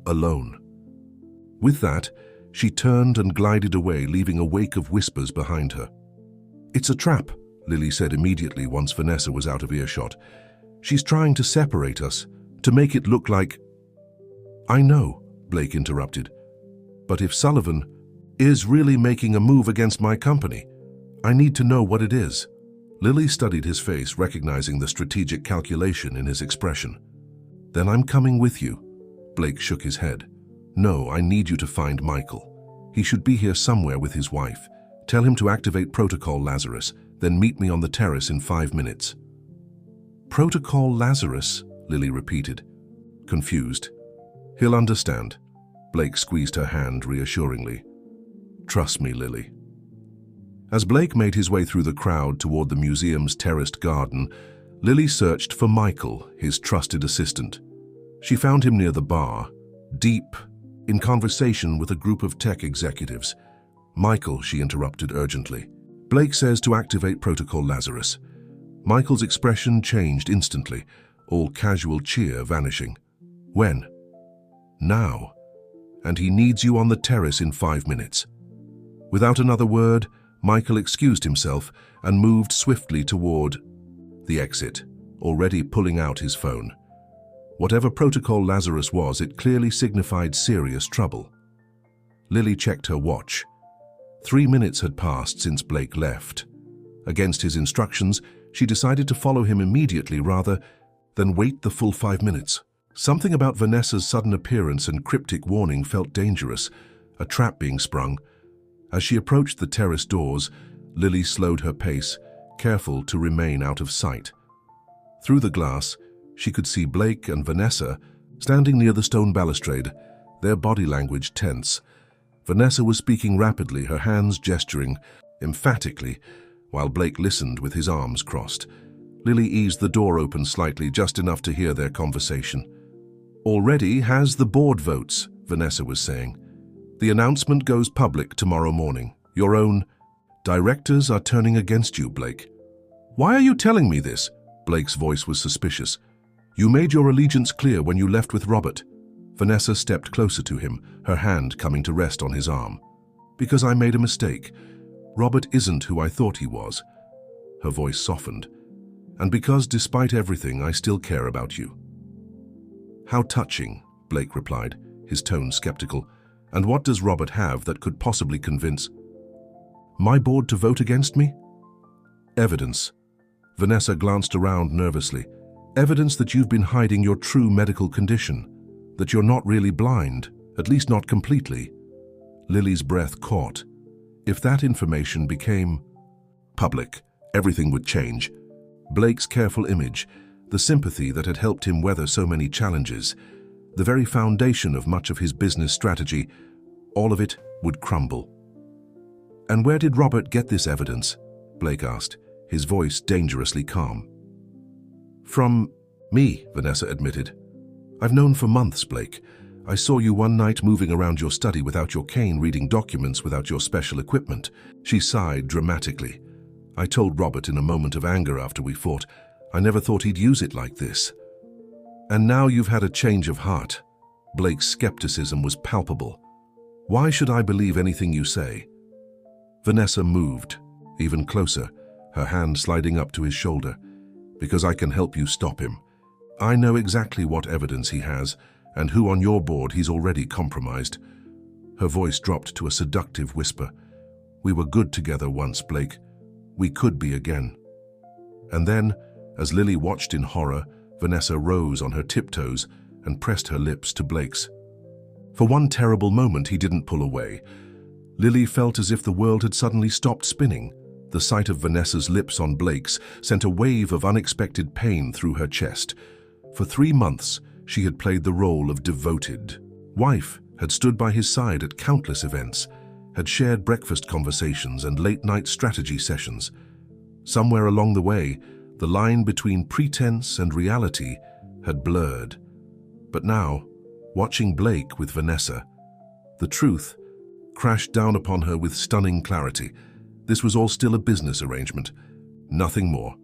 Alone. With that, she turned and glided away, leaving a wake of whispers behind her. It's a trap, Lily said immediately once Vanessa was out of earshot. She's trying to separate us, to make it look like... I know, Blake interrupted. But if Sullivan is really making a move against my company, I need to know what it is. Lily studied his face, recognizing the strategic calculation in his expression. Then I'm coming with you. Blake shook his head. No, I need you to find Michael. He should be here somewhere with his wife. Tell him to activate Protocol Lazarus, then meet me on the terrace in 5 minutes. Protocol Lazarus, Lily repeated, confused. He'll understand. Blake squeezed her hand reassuringly. Trust me, Lily. As Blake made his way through the crowd toward the museum's terraced garden, Lily searched for Michael, his trusted assistant. She found him near the bar, deep in conversation with a group of tech executives. Michael, she interrupted urgently. Blake says to activate Protocol Lazarus. Michael's expression changed instantly, all casual cheer vanishing. When? Now. And he needs you on the terrace in 5 minutes. Without another word, Michael excused himself and moved swiftly toward the exit, already pulling out his phone. Whatever Protocol Lazarus was, it clearly signified serious trouble. Lily checked her watch. 3 minutes had passed since Blake left. Against his instructions, she decided to follow him immediately rather than wait the full 5 minutes. Something about Vanessa's sudden appearance and cryptic warning felt dangerous, a trap being sprung. As she approached the terrace doors, Lily slowed her pace, careful to remain out of sight. Through the glass, she could see Blake and Vanessa standing near the stone balustrade, their body language tense. Vanessa was speaking rapidly, her hands gesturing emphatically, while Blake listened with his arms crossed. Lily eased the door open slightly, just enough to hear their conversation. Already has the board votes, Vanessa was saying. The announcement goes public tomorrow morning. Your own directors are turning against you, Blake. Why are you telling me this? Blake's voice was suspicious. You made your allegiance clear when you left with Robert. Vanessa stepped closer to him, her hand coming to rest on his arm. Because I made a mistake. Robert isn't who I thought he was. Her voice softened. And because, despite everything, I still care about you. How touching, Blake replied, his tone skeptical. And what does Robert have that could possibly convince my board to vote against me? Evidence. Vanessa glanced around nervously. Evidence that you've been hiding your true medical condition, that you're not really blind, at least not completely. Lily's breath caught. If that information became public, everything would change. Blake's careful image, the sympathy that had helped him weather so many challenges, the very foundation of much of his business strategy, all of it would crumble. And where did Robert get this evidence? Blake asked, his voice dangerously calm. From me, Vanessa admitted. I've known for months, Blake. I saw you one night moving around your study without your cane, reading documents without your special equipment. She sighed dramatically. I told Robert in a moment of anger after we fought. I never thought he'd use it like this. And now you've had a change of heart. Blake's skepticism was palpable. Why should I believe anything you say? Vanessa moved, even closer, her hand sliding up to his shoulder. Because I can help you stop him. I know exactly what evidence he has, and who on your board he's already compromised. Her voice dropped to a seductive whisper. We were good together once, Blake. We could be again. And then, As Lily watched in horror, Vanessa rose on her tiptoes and pressed her lips to Blake's. For one terrible moment, he didn't pull away. Lily felt as if the world had suddenly stopped spinning. The sight of Vanessa's lips on Blake's sent a wave of unexpected pain through her chest. For 3 months, she had played the role of devoted wife, had stood by his side at countless events, had shared breakfast conversations and late-night strategy sessions. Somewhere along the way, the line between pretense and reality had blurred. But now, watching Blake with Vanessa, the truth crashed down upon her with stunning clarity. This was all still a business arrangement, nothing more.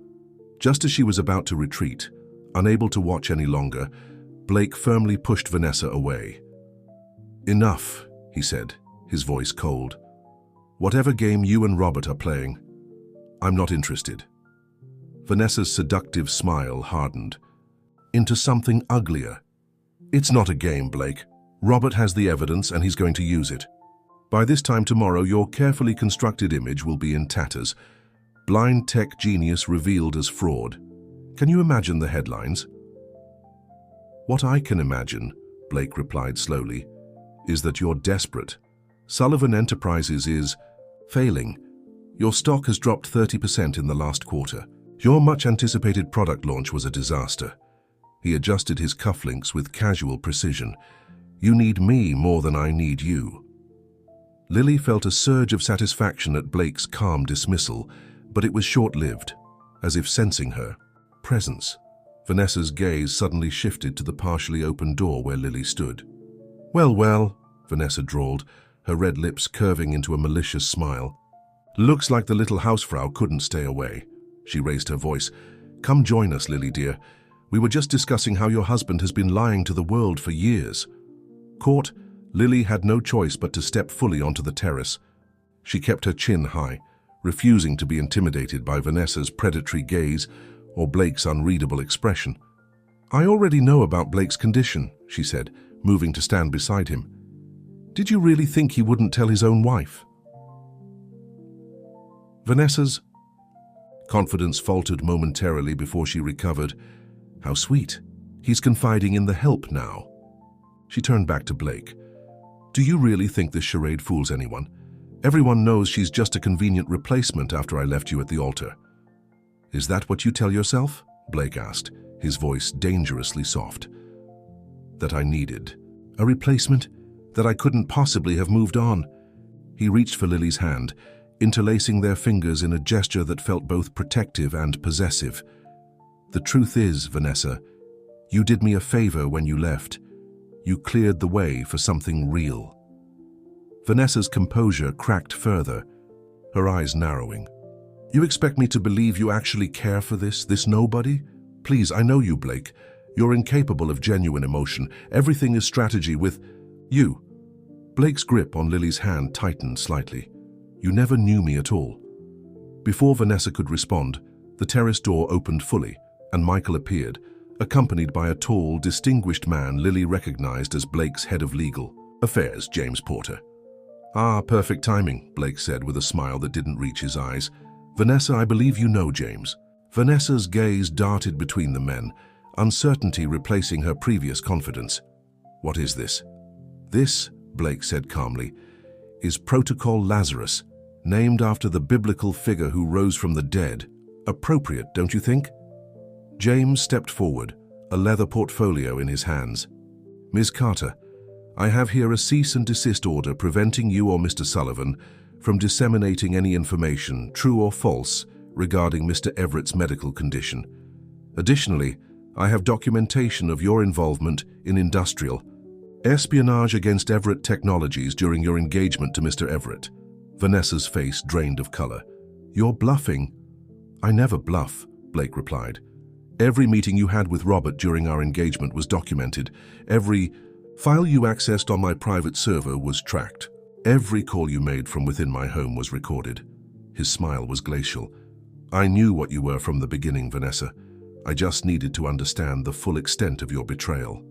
Just as she was about to retreat, unable to watch any longer, Blake firmly pushed Vanessa away. "Enough," he said, his voice cold. "Whatever game you and Robert are playing, I'm not interested." Vanessa's seductive smile hardened into something uglier. "It's not a game, Blake. Robert has the evidence and he's going to use it. By this time tomorrow, your carefully constructed image will be in tatters. Blind tech genius revealed as fraud. Can you imagine the headlines?" "What I can imagine," Blake replied slowly, "is that you're desperate. Sullivan Enterprises is failing. Your stock has dropped 30% in the last quarter. Your much-anticipated product launch was a disaster." He adjusted his cufflinks with casual precision. "You need me more than I need you." Lily felt a surge of satisfaction at Blake's calm dismissal, but it was short-lived. As if sensing her presence, Vanessa's gaze suddenly shifted to the partially open door where Lily stood. "Well, well," Vanessa drawled, her red lips curving into a malicious smile. "Looks like the little housefrau couldn't stay away." She raised her voice. "Come join us, Lily dear. We were just discussing how your husband has been lying to the world for years." Caught, Lily had no choice but to step fully onto the terrace. She kept her chin high, refusing to be intimidated by Vanessa's predatory gaze or Blake's unreadable expression. "I already know about Blake's condition," she said, moving to stand beside him. "Did you really think he wouldn't tell his own wife?" Vanessa's confidence faltered momentarily before she recovered. How sweet. He's confiding in the help now. She turned back to Blake. "Do you really think this charade fools anyone? Everyone knows she's just a convenient replacement after I left you at the altar." "Is that what you tell yourself?" Blake asked, his voice dangerously soft. "That I needed a replacement? That I couldn't possibly have moved on?" He reached for Lily's hand, interlacing their fingers in a gesture that felt both protective and possessive. "The truth is, Vanessa, you did me a favor when you left. You cleared the way for something real." Vanessa's composure cracked further, her eyes narrowing. "You expect me to believe you actually care for this nobody? Please, I know you, Blake. You're incapable of genuine emotion. Everything is strategy with you." Blake's grip on Lily's hand tightened slightly. "You never knew me at all." Before Vanessa could respond, the terrace door opened fully, and Michael appeared, accompanied by a tall, distinguished man Lily recognized as Blake's head of legal affairs, James Porter. "Ah, perfect timing," Blake said with a smile that didn't reach his eyes. "Vanessa, I believe you know James." Vanessa's gaze darted between the men, uncertainty replacing her previous confidence. "What is this?" "This," Blake said calmly, "is Protocol Lazarus, named after the biblical figure who rose from the dead. Appropriate, don't you think?" James stepped forward, a leather portfolio in his hands. "Ms. Carter, I have here a cease and desist order preventing you or Mr. Sullivan from disseminating any information, true or false, regarding Mr. Everett's medical condition. Additionally, I have documentation of your involvement in industrial espionage against Everett Technologies during your engagement to Mr. Everett." Vanessa's face drained of color. "You're bluffing." "I never bluff," Blake replied. "Every meeting you had with Robert during our engagement was documented. Every file you accessed on my private server was tracked. Every call you made from within my home was recorded." His smile was glacial. "I knew what you were from the beginning, Vanessa. I just needed to understand the full extent of your betrayal."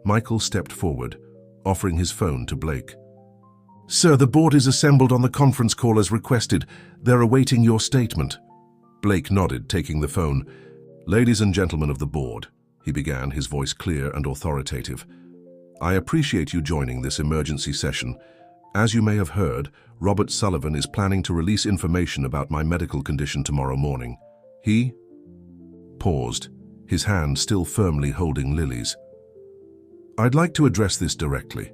Michael stepped forward, offering his phone to Blake. "Sir, the board is assembled on the conference call as requested. They're awaiting your statement." Blake nodded, taking the phone. "Ladies and gentlemen of the board," he began, his voice clear and authoritative. "I appreciate you joining this emergency session. As you may have heard, Robert Sullivan is planning to release information about my medical condition tomorrow morning. He paused, his hand still firmly holding Lily's. "I'd like to address this directly.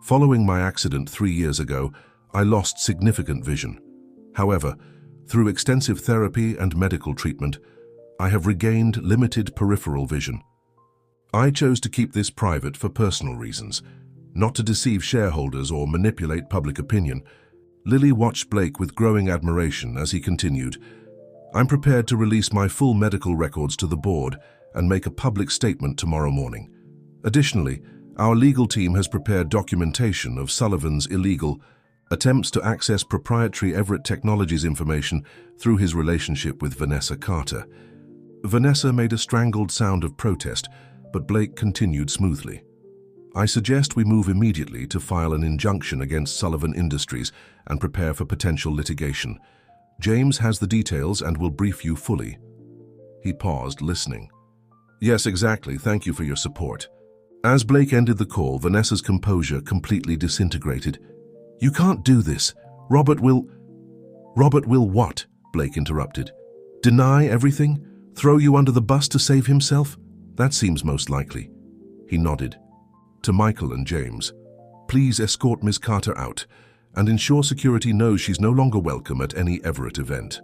Following my accident 3 years ago, I lost significant vision. However, through extensive therapy and medical treatment, I have regained limited peripheral vision. I chose to keep this private for personal reasons, not to deceive shareholders or manipulate public opinion." Lily watched Blake with growing admiration as he continued, "I'm prepared to release my full medical records to the board and make a public statement tomorrow morning. Additionally, our legal team has prepared documentation of Sullivan's illegal attempts to access proprietary Everett Technologies information through his relationship with Vanessa Carter." Vanessa made a strangled sound of protest, but Blake continued smoothly. "I suggest we move immediately to file an injunction against Sullivan Industries and prepare for potential litigation. James has the details and will brief you fully." He paused, listening. "Yes, exactly. Thank you for your support." As Blake ended the call, Vanessa's composure completely disintegrated. "You can't do this. Robert will..." "Robert will what?" Blake interrupted. "Deny everything? Throw you under the bus to save himself? That seems most likely." He nodded. To Michael and James, "Please escort Ms. Carter out and ensure security knows she's no longer welcome at any Everett event."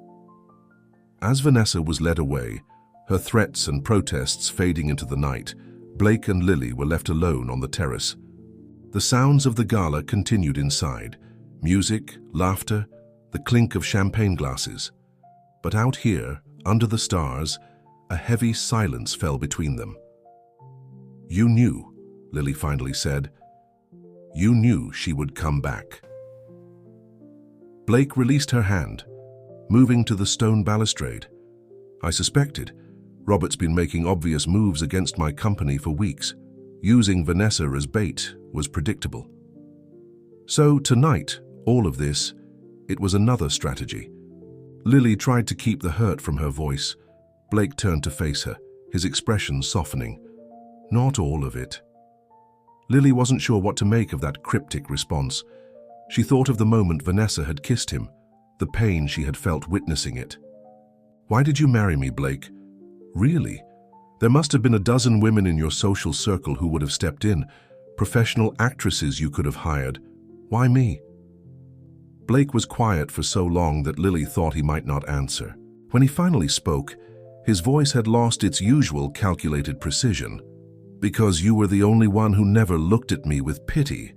As Vanessa was led away, her threats and protests fading into the night, Blake and Lily were left alone on the terrace. The sounds of the gala continued inside: music, laughter, the clink of champagne glasses. But out here, under the stars, a heavy silence fell between them. "You knew," Lily finally said. "You knew she would come back." Blake released her hand, moving to the stone balustrade. "I suspected. Robert's been making obvious moves against my company for weeks. Using Vanessa as bait was predictable. So tonight, all of this, it was another strategy." Lily tried to keep the hurt from her voice. Blake turned to face her, his expression softening. "Not all of it." Lily wasn't sure what to make of that cryptic response. She thought of the moment Vanessa had kissed him, the pain she had felt witnessing it. "Why did you marry me, Blake? Really? There must have been a dozen women in your social circle who would have stepped in, professional actresses you could have hired. Why me?" Blake was quiet for so long that Lily thought he might not answer. When he finally spoke, his voice had lost its usual calculated precision. "Because you were the only one who never looked at me with pity.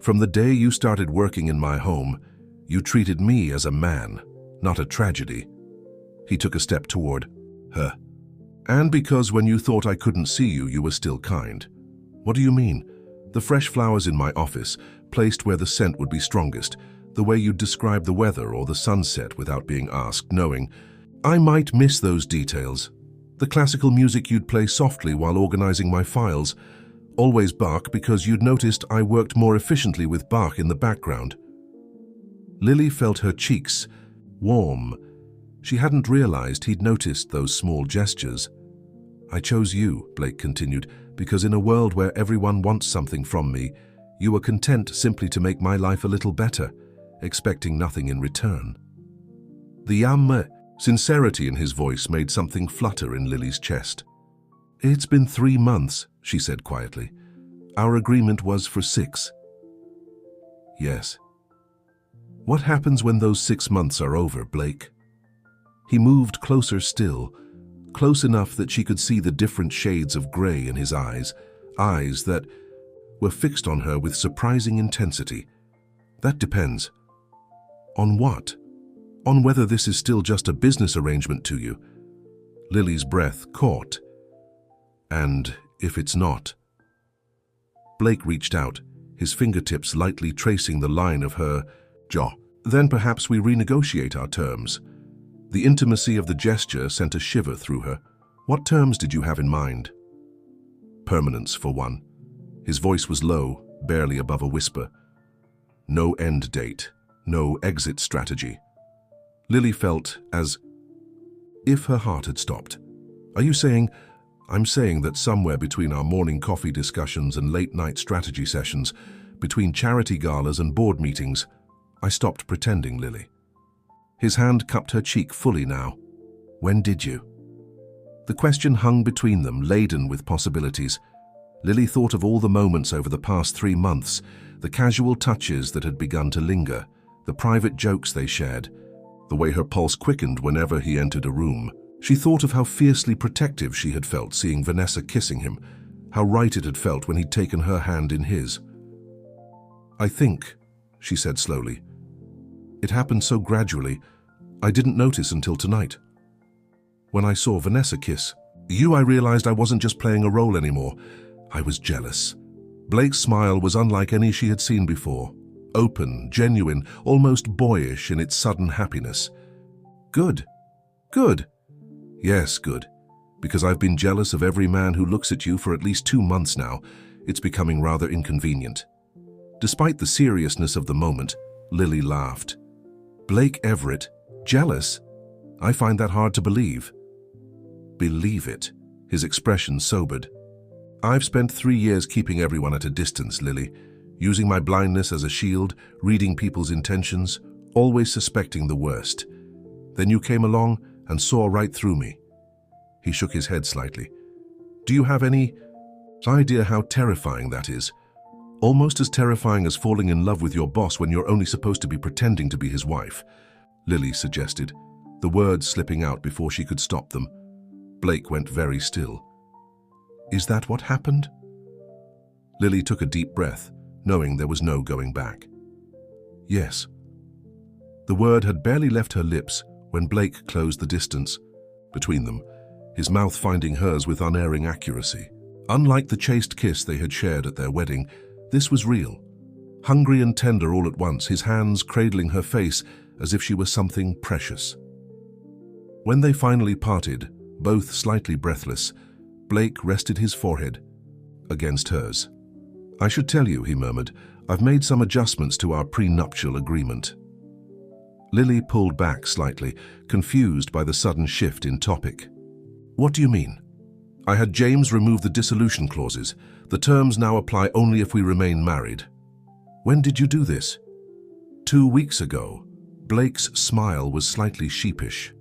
From the day you started working in my home, you treated me as a man, not a tragedy." He took a step toward her. "And because when you thought I couldn't see you, you were still kind." "What do you mean?" "The fresh flowers in my office, placed where the scent would be strongest, the way you'd describe the weather or the sunset without being asked, knowing I might miss those details. The classical music you'd play softly while organizing my files, always Bach because you'd noticed I worked more efficiently with Bach in the background." Lily felt her cheeks warm. She hadn't realized he'd noticed those small gestures. "I chose you," Blake continued, "because in a world where everyone wants something from me, you were content simply to make my life a little better, expecting nothing in return." The sincerity in his voice made something flutter in Lily's chest. "It's been 3 months," she said quietly. "Our agreement was for 6. "Yes." "What happens when those 6 months are over, Blake?" He moved closer still, close enough that she could see the different shades of gray in his eyes, eyes that were fixed on her with surprising intensity. "That depends." "On what?" "On whether this is still just a business arrangement to you." Lily's breath caught. "And if it's not?" Blake reached out, his fingertips lightly tracing the line of her jaw. "Then perhaps we renegotiate our terms." The intimacy of the gesture sent a shiver through her. "What terms did you have in mind?" "Permanence, for one." His voice was low, barely above a whisper. "No end date, no exit strategy." Lily felt as if her heart had stopped. Are you saying... I'm saying that somewhere between our morning coffee discussions and late-night strategy sessions, between charity galas and board meetings, I stopped pretending, Lily. His hand cupped her cheek fully now. When did you? The question hung between them, laden with possibilities. Lily thought of all the moments over the past 3 months, the casual touches that had begun to linger, the private jokes they shared, the way her pulse quickened whenever he entered a room. She thought of how fiercely protective she had felt seeing Vanessa kissing him, how right it had felt when he'd taken her hand in his. I think, she said slowly, it happened so gradually, I didn't notice until tonight. When I saw Vanessa kiss you, I realized I wasn't just playing a role anymore. I was jealous. Blake's smile was unlike any she had seen before. Open, genuine, almost boyish in its sudden happiness. Good. Good. Yes, good. Because I've been jealous of every man who looks at you for at least 2 months now. It's becoming rather inconvenient. Despite the seriousness of the moment, Lily laughed. Blake Everett? Jealous? I find that hard to believe. Believe it. His expression sobered. I've spent 3 years keeping everyone at a distance, Lily, using my blindness as a shield, reading people's intentions, always suspecting the worst. Then you came along and saw right through me. He shook his head slightly. Do you have any idea how terrifying that is? Almost as terrifying as falling in love with your boss when you're only supposed to be pretending to be his wife, Lily suggested, the words slipping out before she could stop them. Blake went very still. Is that what happened? Lily took a deep breath, knowing there was no going back. Yes. The word had barely left her lips when Blake closed the distance between them, his mouth finding hers with unerring accuracy. Unlike the chaste kiss they had shared at their wedding, this was real. Hungry and tender all at once, his hands cradling her face as if she were something precious. When they finally parted, both slightly breathless, Blake rested his forehead against hers. I should tell you, he murmured, I've made some adjustments to our prenuptial agreement. Lily pulled back slightly, confused by the sudden shift in topic. What do you mean? I had James remove the dissolution clauses. The terms now apply only if we remain married. When did you do this? 2 weeks ago. Blake's smile was slightly sheepish.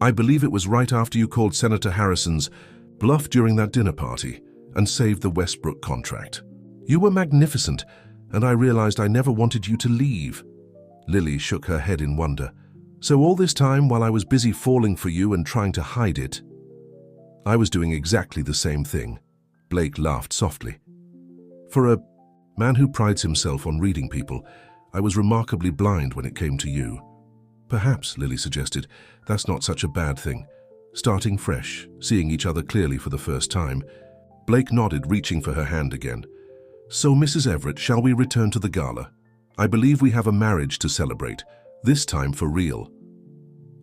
I believe it was right after you called Senator Harrison's bluff during that dinner party and saved the Westbrook contract. You were magnificent, and I realized I never wanted you to leave. Lily shook her head in wonder. So all this time, while I was busy falling for you and trying to hide it, I was doing exactly the same thing. Blake laughed softly. For a man who prides himself on reading people, I was remarkably blind when it came to you. Perhaps, Lily suggested, that's not such a bad thing. Starting fresh, seeing each other clearly for the first time. Blake nodded, reaching for her hand again. So, Mrs. Everett, shall we return to the gala? I believe we have a marriage to celebrate, this time for real.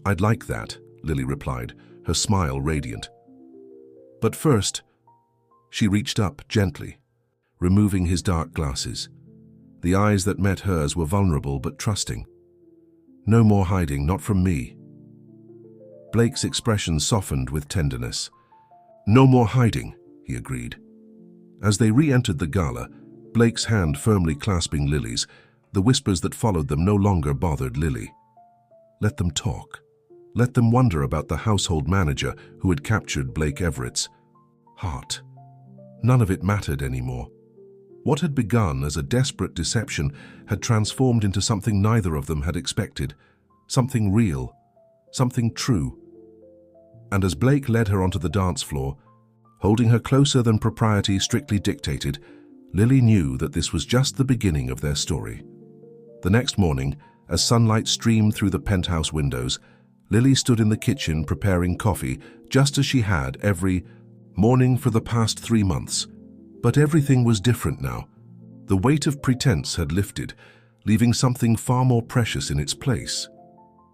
I'd like that, Lily replied, her smile radiant. But first, she reached up gently, removing his dark glasses. The eyes that met hers were vulnerable but trusting. No more hiding, not from me. Blake's expression softened with tenderness. No more hiding, he agreed. As they re-entered the gala, Blake's hand firmly clasping Lily's, the whispers that followed them no longer bothered Lily. Let them talk. Let them wonder about the household manager who had captured Blake Everett's heart. None of it mattered anymore. What had begun as a desperate deception had transformed into something neither of them had expected, something real, something true. And as Blake led her onto the dance floor, holding her closer than propriety strictly dictated, Lily knew that this was just the beginning of their story. The next morning, as sunlight streamed through the penthouse windows, Lily stood in the kitchen preparing coffee, just as she had every morning for the past 3 months. But everything was different now. The weight of pretense had lifted, leaving something far more precious in its place.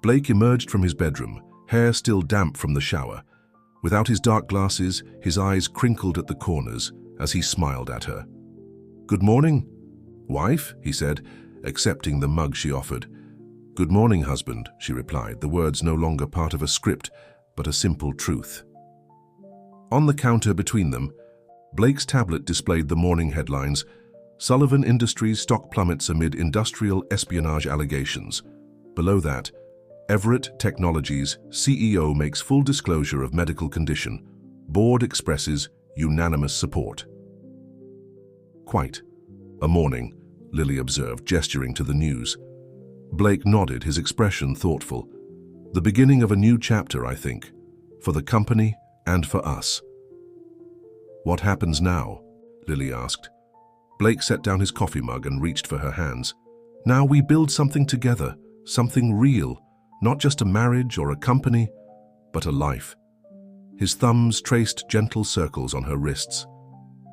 Blake emerged from his bedroom, hair still damp from the shower. Without his dark glasses, his eyes crinkled at the corners as he smiled at her. Good morning, wife, he said, accepting the mug she offered. Good morning, husband, she replied, the words no longer part of a script, but a simple truth. On the counter between them, Blake's tablet displayed the morning headlines: Sullivan Industries stock plummets amid industrial espionage allegations. Below that, Everett Technologies CEO makes full disclosure of medical condition. Board expresses unanimous support. Quite a morning, Lily observed, gesturing to the news. Blake nodded, his expression thoughtful. The beginning of a new chapter, I think, for the company and for us. What happens now? Lily asked. Blake set down his coffee mug and reached for her hands. Now we build something together, something real, not just a marriage or a company, but a life. His thumbs traced gentle circles on her wrists.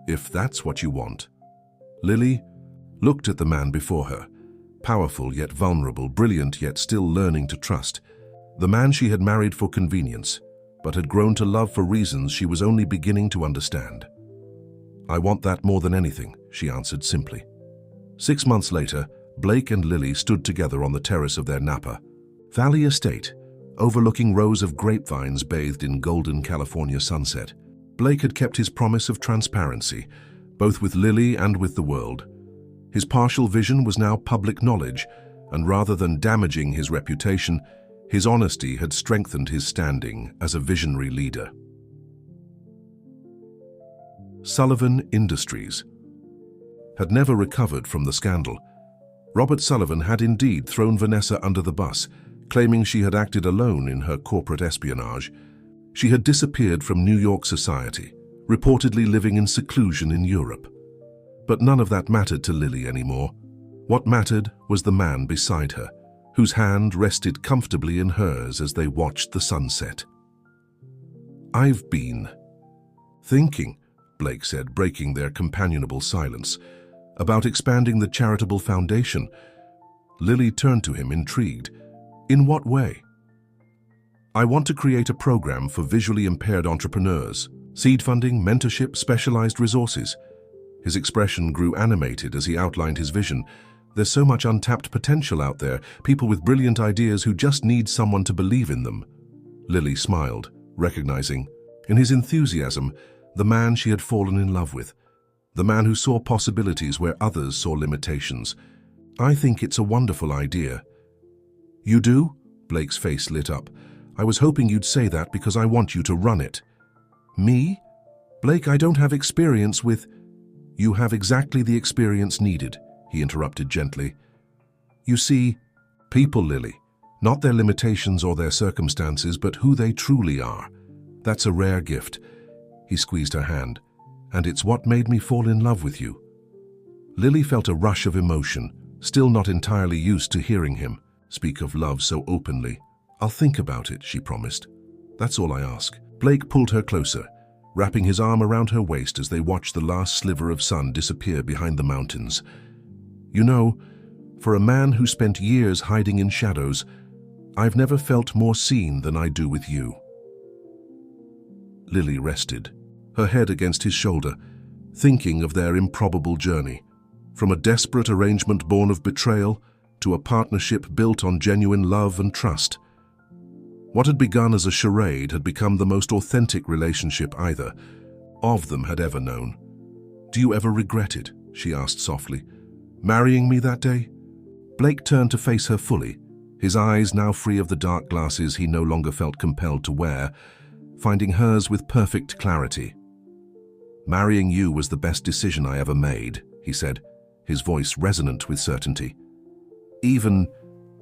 If that's what you want. Lily looked at the man before her, powerful yet vulnerable, brilliant yet still learning to trust. The man she had married for convenience, but had grown to love for reasons she was only beginning to understand. I want that more than anything, she answered simply. 6 months later, Blake and Lily stood together on the terrace of their Napa Valley estate, overlooking rows of grapevines bathed in golden California sunset. Blake had kept his promise of transparency, both with Lily and with the world. His partial vision was now public knowledge, and rather than damaging his reputation, his honesty had strengthened his standing as a visionary leader. Sullivan Industries had never recovered from the scandal. Robert Sullivan had indeed thrown Vanessa under the bus, claiming she had acted alone in her corporate espionage. She had disappeared from New York society, reportedly living in seclusion in Europe. But none of that mattered to Lily anymore. What mattered was the man beside her, whose hand rested comfortably in hers as they watched the sunset. I've been thinking, Blake said, breaking their companionable silence, about expanding the charitable foundation. Lily turned to him, intrigued. In what way? I want to create a program for visually impaired entrepreneurs. Seed funding, mentorship, specialized resources. His expression grew animated as he outlined his vision. There's so much untapped potential out there, people with brilliant ideas who just need someone to believe in them. Lily smiled, recognizing, in his enthusiasm, the man she had fallen in love with. The man who saw possibilities where others saw limitations. I think it's a wonderful idea. You do? Blake's face lit up. I was hoping you'd say that because I want you to run it. Me? Blake, I don't have experience with... You have exactly the experience needed, he interrupted gently. You see, people, Lily, not their limitations or their circumstances, but who they truly are. That's a rare gift. He squeezed her hand. And it's what made me fall in love with you. Lily felt a rush of emotion, still not entirely used to hearing him speak of love so openly. I'll think about it, she promised. That's all I ask. Blake pulled her closer, wrapping his arm around her waist as they watched the last sliver of sun disappear behind the mountains. You know, for a man who spent years hiding in shadows, I've never felt more seen than I do with you. Lily rested, her head against his shoulder, thinking of their improbable journey, from a desperate arrangement born of betrayal to a partnership built on genuine love and trust. What had begun as a charade had become the most authentic relationship either of them had ever known. Do you ever regret it? She asked softly. Marrying me that day? Blake turned to face her fully, his eyes now free of the dark glasses he no longer felt compelled to wear, finding hers with perfect clarity. Marrying you was the best decision I ever made, he said, his voice resonant with certainty. Even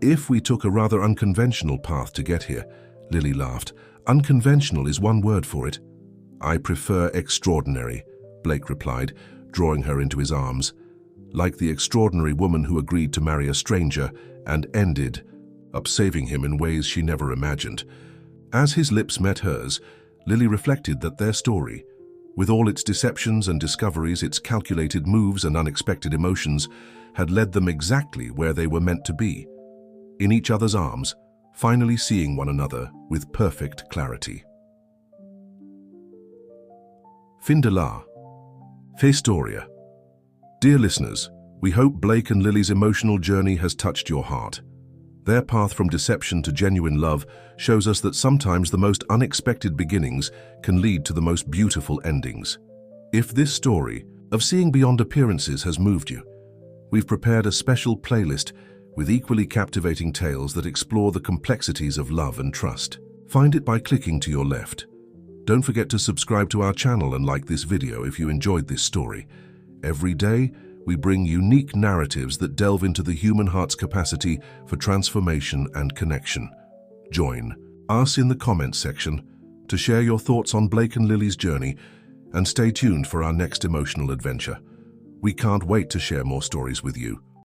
if we took a rather unconventional path to get here, Lily laughed. Unconventional is one word for it. I prefer extraordinary, Blake replied, drawing her into his arms. Like the extraordinary woman who agreed to marry a stranger and ended up saving him in ways she never imagined. As his lips met hers, Lily reflected that their story, with all its deceptions and discoveries, its calculated moves and unexpected emotions, had led them exactly where they were meant to be, in each other's arms, finally seeing one another with perfect clarity. Fin de la Historia. Dear listeners, we hope Blake and Lily's emotional journey has touched your heart. Their path from deception to genuine love shows us that sometimes the most unexpected beginnings can lead to the most beautiful endings. If this story of seeing beyond appearances has moved you, we've prepared a special playlist with equally captivating tales that explore the complexities of love and trust. Find it by clicking to your left. Don't forget to subscribe to our channel and like this video if you enjoyed this story. Every day, we bring unique narratives that delve into the human heart's capacity for transformation and connection. Join us in the comments section to share your thoughts on Blake and Lily's journey, and stay tuned for our next emotional adventure. We can't wait to share more stories with you.